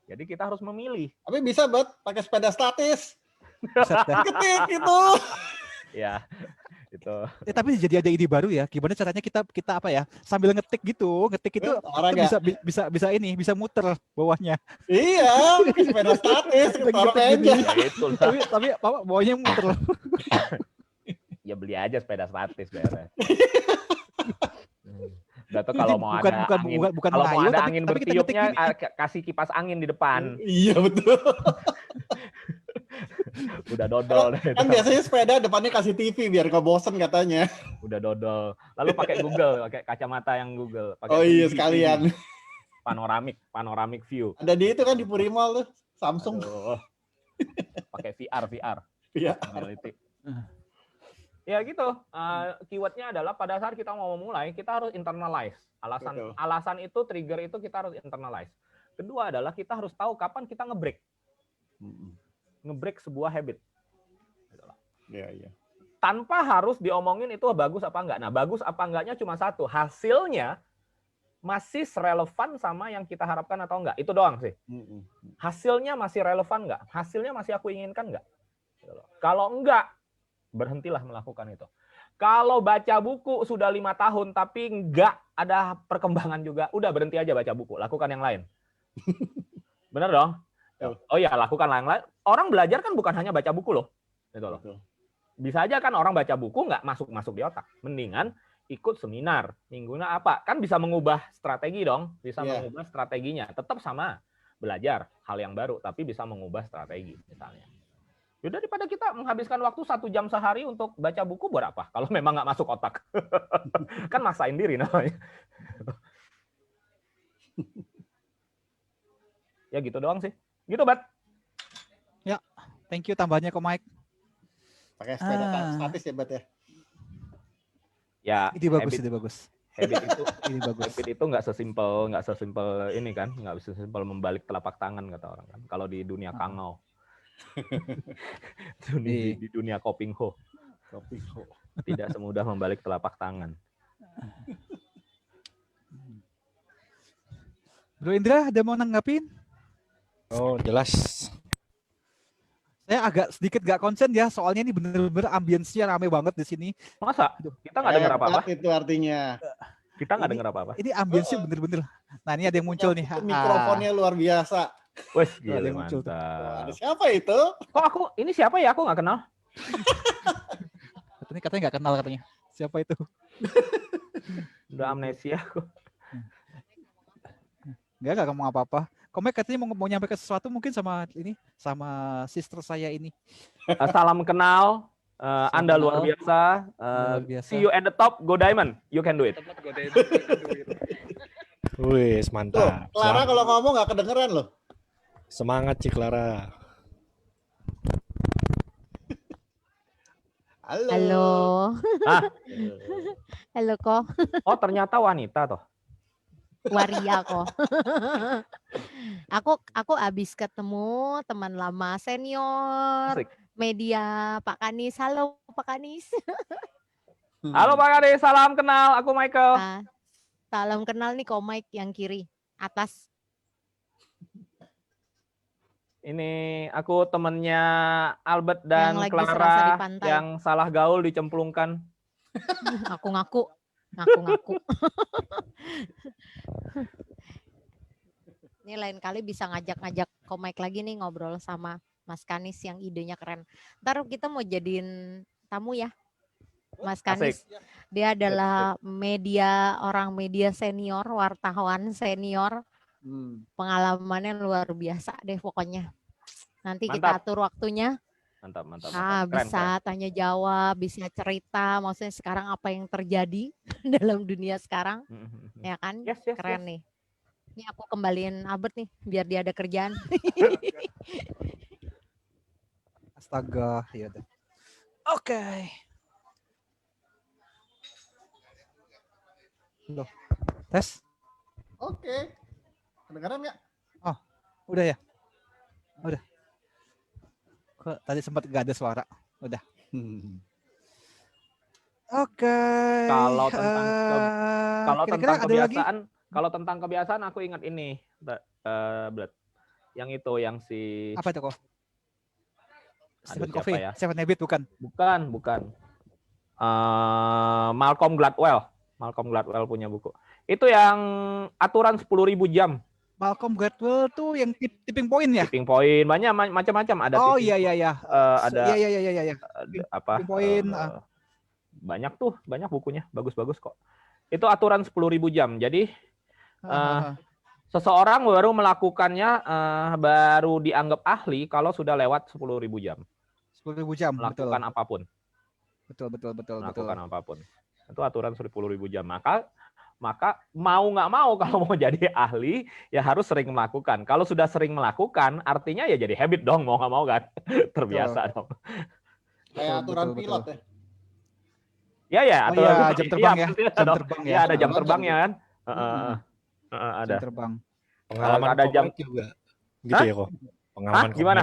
Jadi kita harus memilih. Tapi bisa buat pakai sepeda statis. Ketik itu. Ya, itu. Tapi jadi ada ide baru ya. Gimana caranya kita apa ya? Sambil ngetik gitu, ngetik itu Olahraga. bisa muter bawahnya. Iya, pakai sepeda statis, taruh aja. Ya, itulah. tapi apa bawahnya muter. Ya beli aja sepeda statis beres. Udah tuh kalau mau Bukan- ada bukan- angin, bukan- bukan kalau mau mengayuh, ada tapi- angin tapi kita ngetik bertiupnya gini. kasih kipas angin di depan. Iya betul. Udah dodol deh. Kan biasanya sepeda depannya kasih TV biar nggak bosen katanya. Udah dodol. Lalu pakai Google, pakai kacamata yang Google. Pakai Oh iya 3D, sekalian. panoramic view. Ada di itu kan di Purimal tuh, Samsung. Aduh. Pakai VR. Iya. Reality. Ya gitu. Keywordnya adalah pada saat kita mau memulai, kita harus internalize. Betul. Alasan itu, trigger itu kita harus internalize. Kedua adalah kita harus tahu kapan kita nge-break sebuah habit. Iya. Tanpa harus diomongin itu bagus apa enggak. Nah, bagus apa enggaknya cuma satu. Hasilnya masih relevan sama yang kita harapkan atau enggak. Itu doang sih. Hasilnya masih relevan enggak? Hasilnya masih aku inginkan enggak? Kalau enggak, berhentilah melakukan itu. Kalau baca buku sudah 5 tahun tapi enggak ada perkembangan juga, udah berhenti aja baca buku, lakukan yang lain. Bener dong? Oh ya, lakukan yang lain. Orang belajar kan bukan hanya baca buku loh. Gitu loh. Bisa aja kan orang baca buku nggak masuk di otak. Mendingan ikut seminar. Minggunya apa? Kan bisa mengubah strategi dong. Bisa mengubah strateginya. Tetap sama belajar hal yang baru, tapi bisa mengubah strategi misalnya. Yaudah, daripada kita menghabiskan waktu 1 jam sehari untuk baca buku buat apa? Kalau memang nggak masuk otak. Kan maksain diri namanya. Ya gitu doang sih. Gitu, Bat. Ya, thank you tambahnya kok Mike. Pakai sepeda statis ya, Bat ya. Ya, Ini bagus. habit itu Ini bagus. habit itu nggak sesimpel ini kan, nggak sesimpel membalik telapak tangan kata orang kan. Kalau di dunia kangau. Di dunia kopingho. Tidak semudah membalik telapak tangan. Bro Indra, ada mau nanggapin? Oh, jelas. Saya agak sedikit gak konsen ya, soalnya ini bener-bener ambience-nya rame banget di sini. Masa? Kita nggak dengar apa-apa. Itu artinya. Kita nggak dengar apa-apa. Ini ambience-nya bener-bener. Nah, ini ada yang muncul nih. Mikrofonnya luar biasa. Wes, Ada gila yang muncul tuh. mantap. Ada siapa itu? Kok ini siapa ya? Aku nggak kenal. Katanya nggak kenal katanya. Siapa itu? Udah amnesia aku. Nggak ngomong apa-apa. Komek katanya mau nyampaikan sesuatu mungkin sama sister saya ini. Salam kenal. Anda luar biasa. Luar biasa. See you at the top. Go Diamond. You can do it. Wih, Tuh, mantap. Clara kalau ngomong nggak kedengeran loh. Semangat Cik Clara. Halo. Ah. Halo kok. Oh, ternyata wanita toh. Waria kok. aku habis ketemu teman lama senior Asik. media Pak Kanis. Halo Pak Kanis. Halo Pak Kade, salam kenal. Aku Michael. Ah, salam kenal nih Komik yang kiri atas. Ini aku temennya Albert dan Yang lagi serasa di Clara pantai. yang salah gaul dicemplungkan. Aku ngaku. Ini lain kali bisa ngajak Komik lagi nih ngobrol sama Mas Kanis yang idenya keren. Ntar kita mau jadiin tamu ya. Mas Kanis, dia adalah orang media senior, wartawan senior. Pengalamannya luar biasa deh pokoknya. Nanti kita Mantap. atur waktunya. Mantap. Bisa tanya jawab, bisa cerita. Maksudnya sekarang apa yang terjadi dalam dunia sekarang, ya kan? Yes. Keren nih. Ini aku kembaliin Albert nih, biar dia ada kerjaan. Astaga, ya udah. Oke. Loh. Tes? Oke. Kedengeran nggak? Udah ya? Udah. Kok tadi sempat gak ada suara? Udah. Oke. Kalau tentang kira-kira ada lagi? kalau tentang kebiasaan aku ingat ini, Blad. Yang itu yang si Apa itu kok? Stephen siapa Covey, ya? Seven Habits bukan? Bukan. Malcolm Gladwell punya buku. Itu yang aturan 10.000 jam. Malcolm Gladwell tuh yang tipping point ya? Tipping point banyak macam-macam ada. Oh tipping iya. ada Iya. ada apa? Tipping point. Banyak tuh, banyak bukunya, bagus-bagus kok. Itu aturan 10.000 jam. Jadi seseorang baru melakukannya, baru dianggap ahli kalau sudah lewat 10.000 jam. 10.000 jam, Melakukan apapun. Betul. Melakukan apapun. Itu aturan 10.000 jam. Maka mau nggak mau kalau mau jadi ahli ya harus sering melakukan. Kalau sudah sering melakukan, artinya ya jadi habit dong, mau nggak mau kan. Terbiasa dong. Kayak aturan pilot ya. Ya, oh iya, jam terbang ya. Jam terbang ya. Ya, ada jam terbangnya kan. Ada. Jam terbang. Pengalaman ada jam juga. Gitu ya kok. Pengalaman gimana?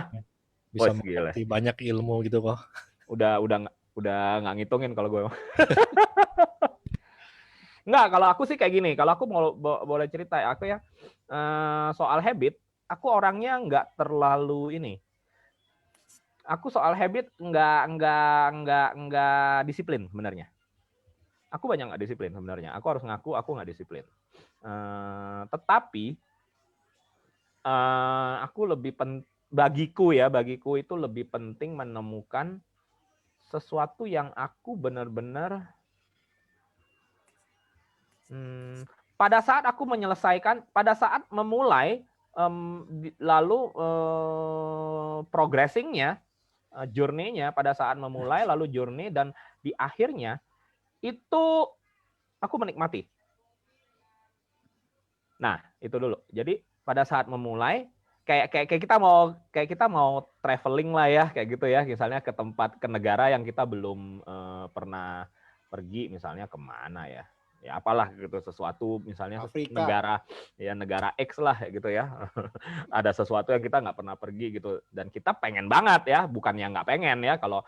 Bisa Gila. mengerti banyak ilmu gitu kok. Udah nggak ngitungin kalau gue. Nggak, kalau aku sih kayak gini. Kalau aku mau boleh cerita ya, aku ya soal habit, aku orangnya nggak terlalu ini. Aku soal habit nggak disiplin sebenarnya. Aku banyak nggak disiplin sebenarnya. Aku harus ngaku aku nggak disiplin. Tetapi aku bagiku itu lebih penting menemukan sesuatu yang aku benar-benar pada saat aku pada saat memulai lalu progressing-nya, journey-nya pada saat memulai lalu journey dan di akhirnya itu aku menikmati. Nah, itu dulu. Jadi pada saat memulai kayak kita mau traveling lah ya, kayak gitu ya, misalnya ke negara yang kita belum pernah pergi, misalnya kemana ya apalah gitu, sesuatu misalnya Afrika. negara X lah gitu ya. Ada sesuatu yang kita nggak pernah pergi gitu dan kita pengen banget ya, bukan yang nggak pengen ya. Kalau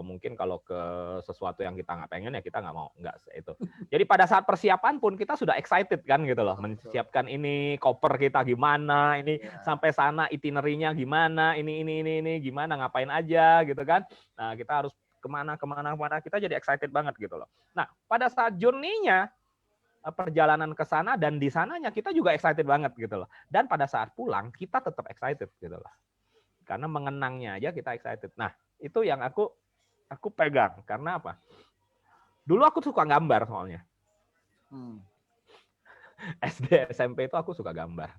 mungkin kalau ke sesuatu yang kita nggak pengen ya kita nggak itu. Jadi pada saat persiapan pun kita sudah excited kan gitu loh, menyiapkan ini, koper kita gimana, ini sampai sana itinerary-nya gimana, ini gimana, ngapain aja gitu kan. Nah, kita harus kemana, kita jadi excited banget gitu loh. Nah, pada saat journey-nya, perjalanan ke sana dan di sananya kita juga excited banget gitu loh. Dan pada saat pulang kita tetap excited gitu loh. Karena mengenangnya aja kita excited. Nah, itu yang aku pegang. Karena apa? Dulu aku suka gambar soalnya. SD, SMP itu aku suka gambar.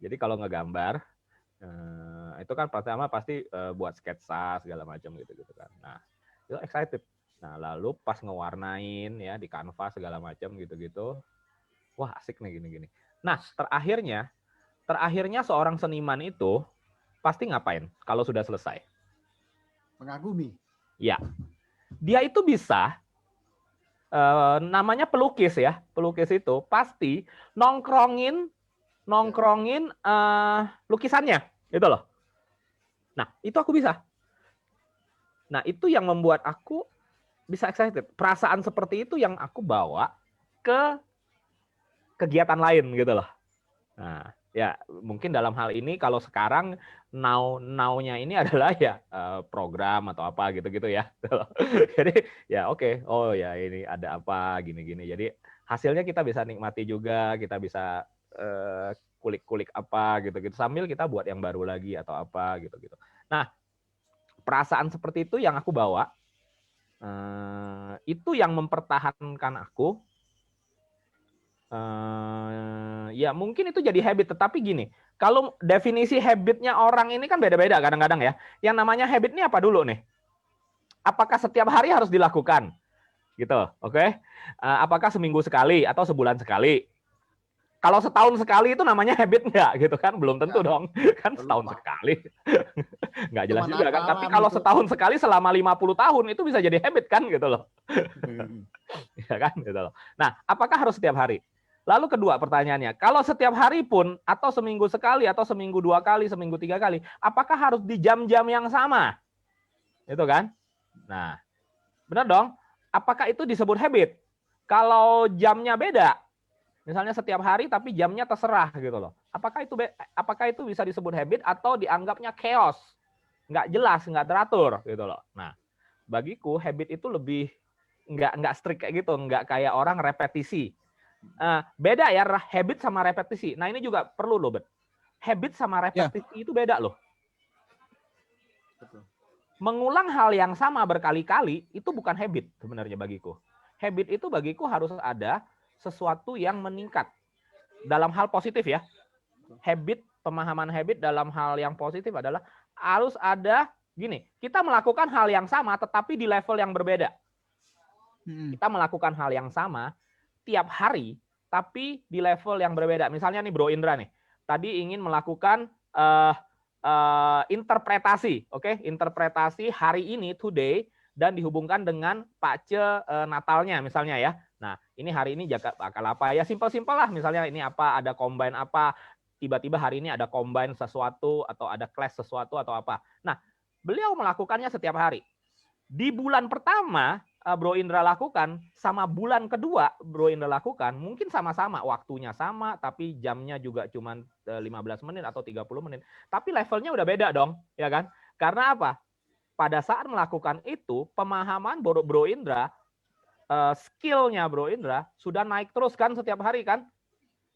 Jadi kalau ngegambar, itu kan pertama pasti buat sketsa segala macam gitu kan. Nah, itu excited. Nah, lalu pas ngewarnain ya di kanvas segala macam gitu. Wah, asik nih gini. Nah, terakhirnya seorang seniman itu pasti ngapain kalau sudah selesai? Mengagumi. Ya. Dia itu bisa namanya pelukis ya. Pelukis itu pasti nongkrongin lukisannya, gitu loh. Nah, itu aku bisa. Nah, itu yang membuat aku bisa excited. Perasaan seperti itu yang aku bawa ke kegiatan lain, gitu loh. Nah, ya mungkin dalam hal ini kalau sekarang now-nya ini adalah ya program atau apa gitu ya. Jadi ya oke. Oh ya ini ada apa gini-gini. Jadi hasilnya kita bisa nikmati juga, kita bisa kulik-kulik apa gitu sambil kita buat yang baru lagi atau apa gitu. Nah, perasaan seperti itu yang aku bawa, itu yang mempertahankan aku. Ya mungkin itu jadi habit, tetapi gini, kalau definisi habitnya orang ini kan beda-beda kadang-kadang ya. Yang namanya habit ini apa dulu nih? Apakah setiap hari harus dilakukan? Gitu, oke? Apakah seminggu sekali atau sebulan sekali? Kalau setahun sekali itu namanya habit nggak gitu kan? Belum tentu dong. Kan setahun sekali. Nggak jelas juga kan. Tapi kalau setahun sekali selama 50 tahun itu bisa jadi habit kan gitu loh. Ya kan gitu loh. Nah, apakah harus setiap hari? Lalu kedua pertanyaannya, kalau setiap hari pun atau seminggu sekali atau seminggu 2 kali, seminggu 3 kali, apakah harus di jam-jam yang sama? Itu kan? Nah, benar dong. Apakah itu disebut habit? Kalau jamnya beda, misalnya setiap hari tapi jamnya terserah gitu loh. Apakah itu bisa disebut habit atau dianggapnya chaos? Nggak jelas, nggak teratur gitu loh. Nah, bagiku habit itu lebih nggak strict kayak gitu, nggak kayak orang repetisi. Beda ya habit sama repetisi. Nah, ini juga perlu loh, Bet. Habit sama repetisi itu beda loh. Betul. Mengulang hal yang sama berkali-kali itu bukan habit sebenarnya bagiku. habit itu bagiku harus ada sesuatu yang meningkat dalam hal positif ya. Habit, pemahaman habit dalam hal yang positif adalah harus ada gini, kita melakukan hal yang sama tetapi di level yang berbeda. Kita melakukan hal yang sama tiap hari tapi di level yang berbeda. Misalnya nih Bro Indra nih, tadi ingin melakukan interpretasi, oke? Interpretasi hari ini, today, dan dihubungkan dengan pace Natalnya misalnya ya. Nah, ini hari ini bakal apa ya, simpel-simpel lah, misalnya ini apa, ada combine apa, tiba-tiba hari ini ada combine sesuatu atau ada clash sesuatu atau apa. Nah, beliau melakukannya setiap hari. Di bulan pertama Bro Indra lakukan sama bulan kedua Bro Indra lakukan mungkin sama-sama, waktunya sama tapi jamnya juga cuma 15 menit atau 30 menit. Tapi levelnya udah beda dong, ya kan? Karena apa? Pada saat melakukan itu pemahaman Bro Indra, skillnya Bro Indra sudah naik terus kan setiap hari kan?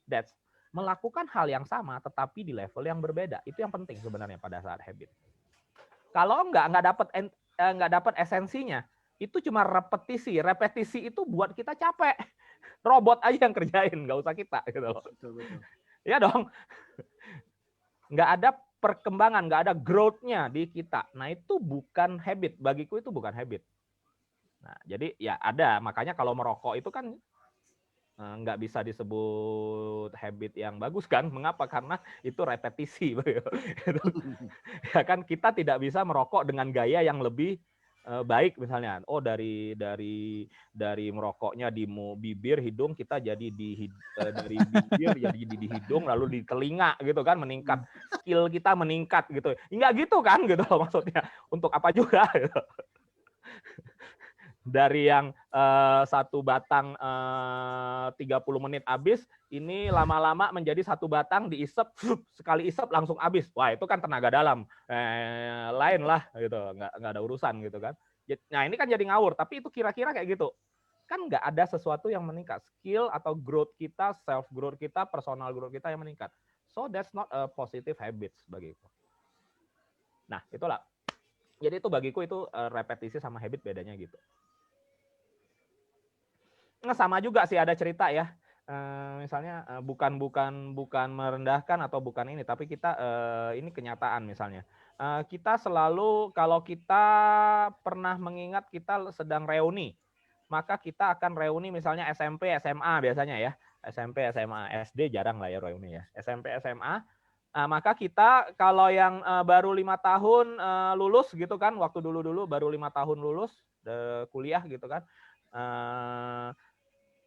That's melakukan hal yang sama tetapi di level yang berbeda. Itu yang penting sebenarnya pada saat habit. Kalau nggak dapat esensinya, itu cuma repetisi. Repetisi itu buat kita capek. Robot aja yang kerjain, nggak usah kita gitu loh. Betul. Ya dong. Nggak ada perkembangan, nggak ada growth-nya di kita. Nah, itu bukan habit. Bagiku itu bukan habit. Nah, jadi ya ada. Makanya kalau merokok itu kan nggak bisa disebut habit yang bagus kan? Mengapa? Karena itu repetisi. Ya kan, kita tidak bisa merokok dengan gaya yang lebih baik misalnya. Oh, dari merokoknya di bibir, hidung, kita jadi dari bibir jadi di hidung, lalu di telinga gitu kan, meningkat, skill kita meningkat gitu. Enggak gitu kan gitu loh maksudnya. Untuk apa juga gitu. Dari yang satu batang 30 menit habis, ini lama-lama menjadi satu batang diisep, sekali isep langsung habis. Wah, itu kan tenaga dalam. Lain lah gitu, nggak ada urusan gitu kan. Nah, ini kan jadi ngawur, tapi itu kira-kira kayak gitu. Kan nggak ada sesuatu yang meningkat. Skill atau growth kita, self growth kita, personal growth kita yang meningkat. So that's not a positive habits bagiku. Nah, itulah. Jadi itu bagiku itu repetisi sama habit bedanya gitu. Nah, sama juga sih ada cerita ya. Misalnya bukan merendahkan atau bukan ini, tapi kita ini kenyataan misalnya. Kita selalu kalau kita pernah mengingat kita sedang reuni, maka kita akan reuni misalnya SMP, SMA biasanya ya. SMP, SMA, SD jarang lah ya reuni ya. SMP, SMA. Maka kita kalau yang baru 5 tahun lulus gitu kan, waktu dulu baru 5 tahun lulus kuliah gitu kan.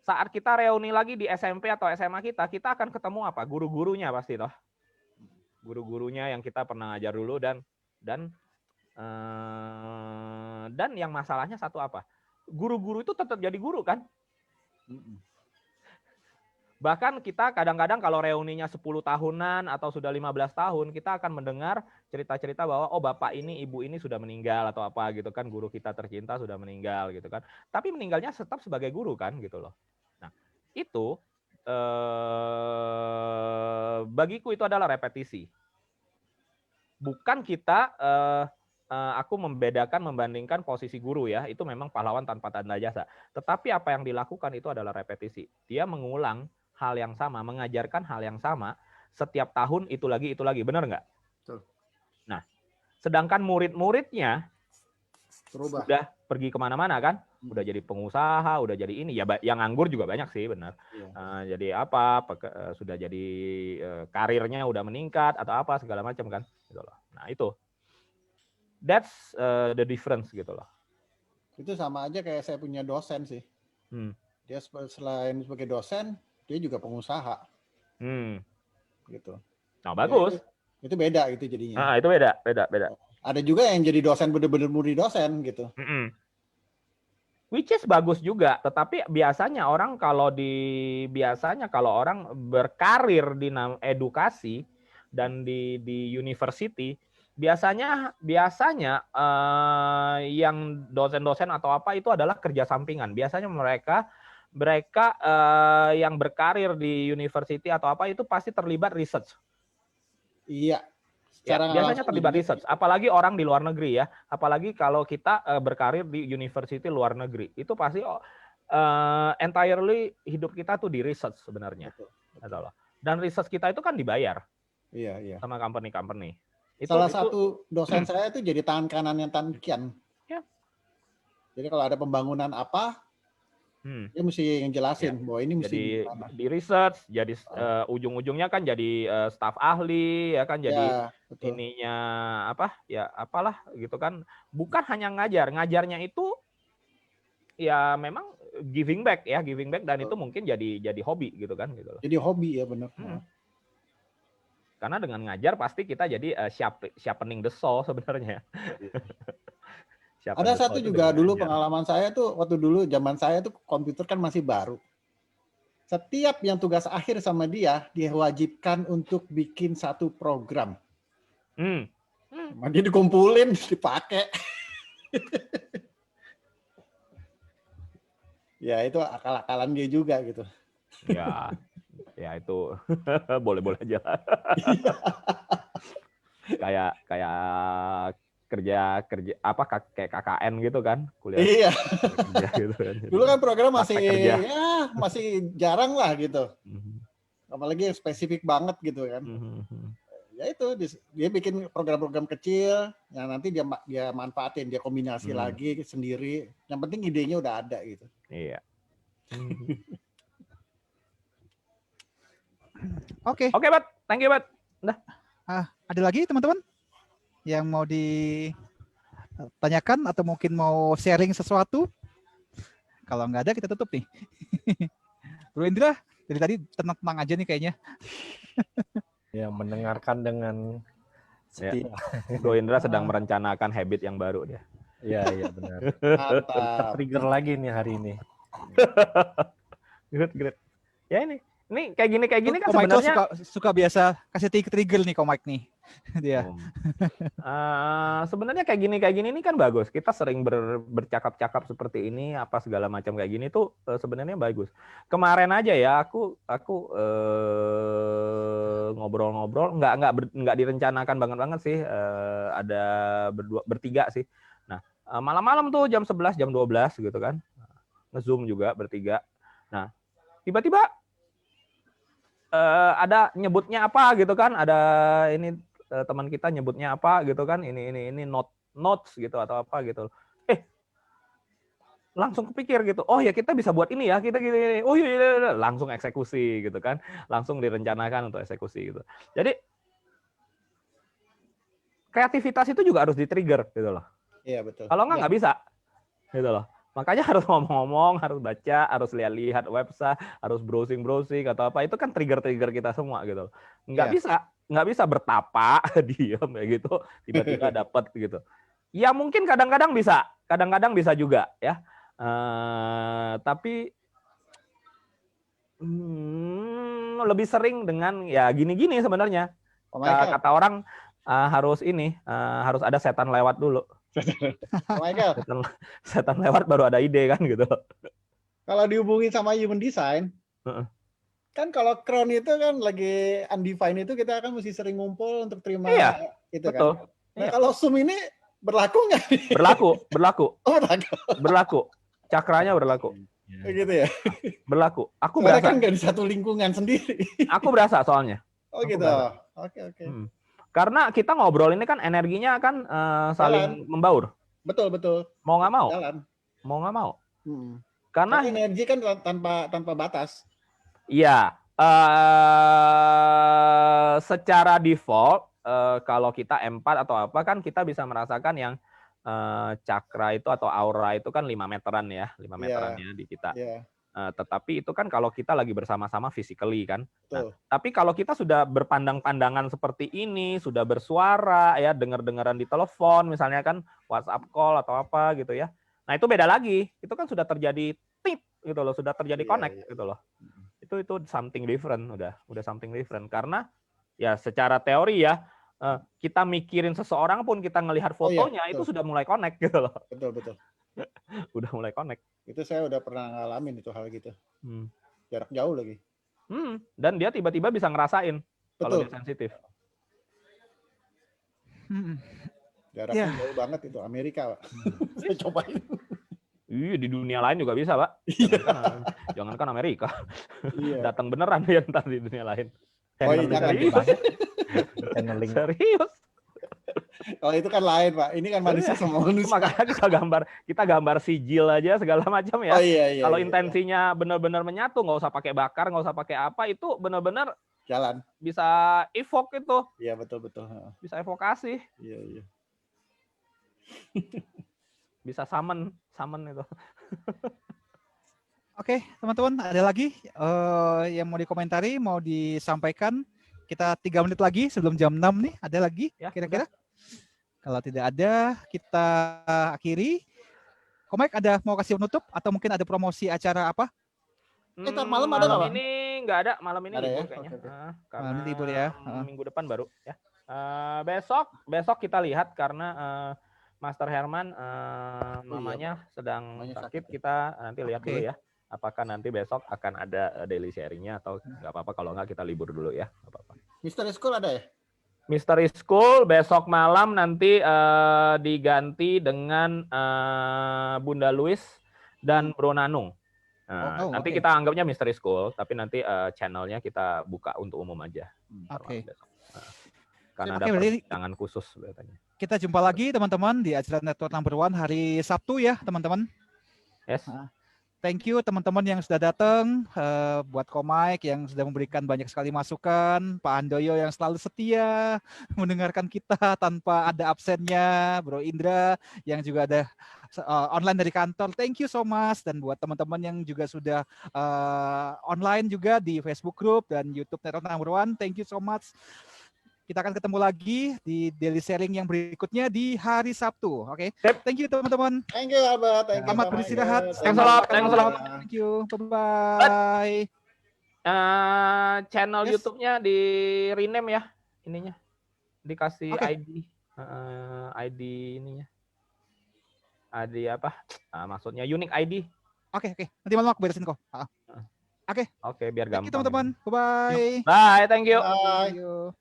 Saat kita reuni lagi di SMP atau SMA kita akan ketemu apa? Guru-gurunya pasti toh. Guru-gurunya yang kita pernah ngajar dulu dan yang masalahnya satu apa? Guru-guru itu tetap jadi guru kan? Bahkan kita kadang-kadang kalau reuninya 10 tahunan atau sudah 15 tahun, kita akan mendengar cerita-cerita bahwa oh bapak ini, ibu ini sudah meninggal atau apa gitu kan, guru kita tercinta sudah meninggal gitu kan. Tapi meninggalnya tetap sebagai guru kan gitu loh. Nah, itu bagiku itu adalah repetisi. Bukan kita aku membandingkan posisi guru ya, itu memang pahlawan tanpa tanda jasa. Tetapi apa yang dilakukan itu adalah repetisi. Dia mengulang hal yang sama, mengajarkan hal yang sama setiap tahun itu lagi, benar nggak? Betul. Nah, sedangkan murid-muridnya Berubah. udah pergi kemana-mana kan, udah jadi pengusaha, udah jadi ini ya, yang nganggur juga banyak sih benar. Iya. Jadi apa? Sudah jadi karirnya udah meningkat atau apa segala macam kan, gitu loh. Nah itu, that's the difference gitu loh. Itu sama aja kayak saya punya dosen sih. Dia selain sebagai dosen, dia juga pengusaha. Gitu. Nah, bagus. Ya, itu beda gitu jadinya. Nah, itu beda. Ada juga yang jadi dosen bener-bener murni dosen gitu. Which is bagus juga, tetapi biasanya kalau orang berkarir di edukasi dan di university, biasanya yang dosen-dosen atau apa itu adalah kerja sampingan. Biasanya mereka yang berkarir di university atau apa itu pasti terlibat research. Iya. Ya, biasanya terlibat research, apalagi orang di luar negeri ya, apalagi kalau kita berkarir di university luar negeri, itu pasti entirely hidup kita tuh di research sebenarnya. Betul. Dan research kita itu kan dibayar Iya. sama company-company. Salah satu dosen saya itu jadi tangan kanannya Tan Kian. Ya. Jadi kalau ada pembangunan apa, dia mesti ngejelasin bahwa ini mesti jadi gimana. di research, jadi ujung-ujungnya kan jadi staf ahli, ya kan, jadi ininya apa, ya apalah gitu kan. Bukan hanya ngajarnya itu ya memang giving back dan itu mungkin jadi hobi gitu kan gitu loh. Jadi hobi ya benar. Karena dengan ngajar pasti kita jadi sharpening the saw sebenarnya. Ada satu juga dulu pengalaman saya tuh, waktu dulu zaman saya tuh komputer kan masih baru. Setiap yang tugas akhir sama dia wajibkan untuk bikin satu program. Dia dikumpulin, dipakai. Ya itu akal-akalan dia juga gitu. Ya itu boleh-boleh aja. kayak kerja apa kayak KKN gitu kan, kuliah. Iya. Kerja gitu kan. Dulu kan program masih jarang lah gitu. Apalagi yang spesifik banget gitu kan. Ya itu dia bikin program-program kecil yang nanti dia manfaatin, dia kombinasi lagi sendiri. Yang penting idenya udah ada gitu. Iya. Oke, Bat. Thank you, Bat. Udah. Ada lagi teman-teman yang mau ditanyakan atau mungkin mau sharing sesuatu? Kalau nggak ada kita tutup nih. Bro Indra, dari tadi tenang-tenang aja nih kayaknya. Ya, mendengarkan dengan setia. Bro Indra sedang merencanakan habit yang baru dia. Iya benar. Mantap. Trigger lagi nih hari ini. Great. Ya ini kayak gini kan Michael sebenarnya suka biasa kasih trigger nih Mike nih. Dia. Sebenarnya kayak gini ini kan bagus. Kita sering bercakap-cakap seperti ini, apa segala macam kayak gini tuh sebenarnya bagus. Kemarin aja ya aku ngobrol-ngobrol, nggak direncanakan banget sih. Ada bertiga sih. Nah, malam-malam tuh jam 11, jam 12 gitu kan. Nge-zoom juga bertiga. Nah, tiba-tiba ada nyebutnya apa gitu kan, ada ini teman kita nyebutnya apa gitu kan, ini notes gitu atau apa gitu. Langsung kepikir gitu, oh ya kita bisa buat ini ya, kita gini, oh iya, langsung eksekusi gitu kan, langsung direncanakan untuk eksekusi gitu. Jadi kreativitas itu juga harus di-trigger gitu loh. Iya betul. Kalau nggak bisa gitu loh. Makanya harus ngomong-ngomong, harus baca, harus lihat-lihat website, harus browsing atau apa. Itu kan trigger-trigger kita semua gitu. Nggak bisa bertapa diam kayak gitu, tiba-tiba dapat gitu. Ya mungkin kadang-kadang bisa juga ya. Tapi lebih sering dengan ya gini-gini sebenarnya. Kata orang harus ada setan lewat dulu. Setan lewat baru ada ide kan gitu. Kalau dihubungin sama human design, kan kalau Crown itu kan lagi undefined itu kita kan mesti sering ngumpul untuk terima itu betul. Kan. Nah kalau Zoom ini berlaku nggak? Berlaku. Oh berlaku. Berlaku. Cakranya berlaku. Begitu ya. Berlaku. Aku soalnya berasa. Kan nggak di satu lingkungan sendiri. Aku berasa soalnya. Oh gitu. Oke. Karena kita ngobrol ini kan energinya kan saling membaur. Betul. Mau nggak mau. Jalan. Mau nggak mau. Karena energi kan tanpa batas. Iya. Secara default kalau kita empat atau apa kan kita bisa merasakan yang cakra itu atau aura itu kan 5 meteran ya, 5 meteran ya di kita. Tetapi itu kan kalau kita lagi bersama-sama physically kan. Nah, tapi kalau kita sudah berpandang-pandangan seperti ini, sudah bersuara ya, dengar-dengaran di telepon misalnya kan, WhatsApp call atau apa gitu ya. Nah, itu beda lagi. Itu kan sudah terjadi tip gitu loh, sudah terjadi connect gitu loh. Itu something different, udah something different karena ya secara teori ya kita mikirin seseorang pun kita ngelihat fotonya itu sudah mulai connect gitu loh. Betul. Udah mulai connect. Itu saya udah pernah ngalamin itu hal gitu. Jarak jauh lagi. Dan dia tiba-tiba bisa ngerasain kalau dia sensitif. Jaraknya jauh banget itu Amerika, Pak. Saya cobain. Iya, di dunia lain juga bisa, Pak. Jangankan Amerika. Iya. Datang beneran ya ntar di dunia lain. Oh iya, jangan. Serius. Channeling. Serius. Kalau itu kan lain, Pak. Ini kan manusia sama Itu manusia. makanya kita gambar sijil aja segala macam ya. Oh iya. Kalau iya. intensinya benar-benar menyatu, nggak usah pakai bakar, nggak usah pakai apa, itu benar-benar Jalan. bisa evoke itu. Iya, betul. Bisa evokasi. Iya. Bisa summon itu. Oke, teman-teman, ada lagi yang mau dikomentari, mau disampaikan? Kita 3 menit lagi sebelum jam 6 nih. Ada lagi Ya, kira-kira? Kalau tidak ada, kita akhiri. Komik ada mau kasih penutup atau mungkin ada promosi acara apa? Ntar malam ada nggak, Bang? Ini nggak ada, malam ini Ada libur ya? kayaknya. Oke. Karena Malam ini libur ya. minggu depan baru ya. Besok kita lihat karena Master Herman mamanya sedang Mamanya sakit. sakit ya. Kita nanti lihat Oke. dulu ya. Apakah nanti besok akan ada daily sharingnya atau nggak apa-apa, kalau nggak kita libur dulu ya. Nggak apa-apa. Mystery School ada ya? Mystery School besok malam nanti diganti dengan Bunda Louis dan Bro Nanung. Nah, nanti oke. kita anggapnya Mystery School, tapi nanti channelnya kita buka untuk umum aja. Oke. Besok. Karena Oke, ada berarti perbincangan khusus katanya. kita jumpa lagi teman-teman di acara Network Number One hari Sabtu ya teman-teman. Yes. Thank you teman-teman yang sudah datang, buat Komik yang sudah memberikan banyak sekali masukan, Pak Handoyo yang selalu setia mendengarkan kita tanpa ada absennya, Bro Indra yang juga ada online dari kantor. Thank you so much. Dan buat teman-teman yang juga sudah online juga di Facebook Group dan YouTube Network Number One, thank you so much. Kita akan ketemu lagi di daily sharing yang berikutnya di hari Sabtu. Oke. Thank you teman-teman. Thank you, Albert. Thank you, Selamat Pak beristirahat. Michael. Thanks a lot, Selamat thanks a lot. malam. Thank you. Bye-bye. Channel Yes. YouTube-nya di rename ya ininya. Dikasih Oke. ID ininya. ID apa? Maksudnya unique ID. Oke. Nanti malam aku beresin kok. Oke, biar Thank you gampang. teman-teman. Bye-bye. Bye, thank you. Bye. Thank you.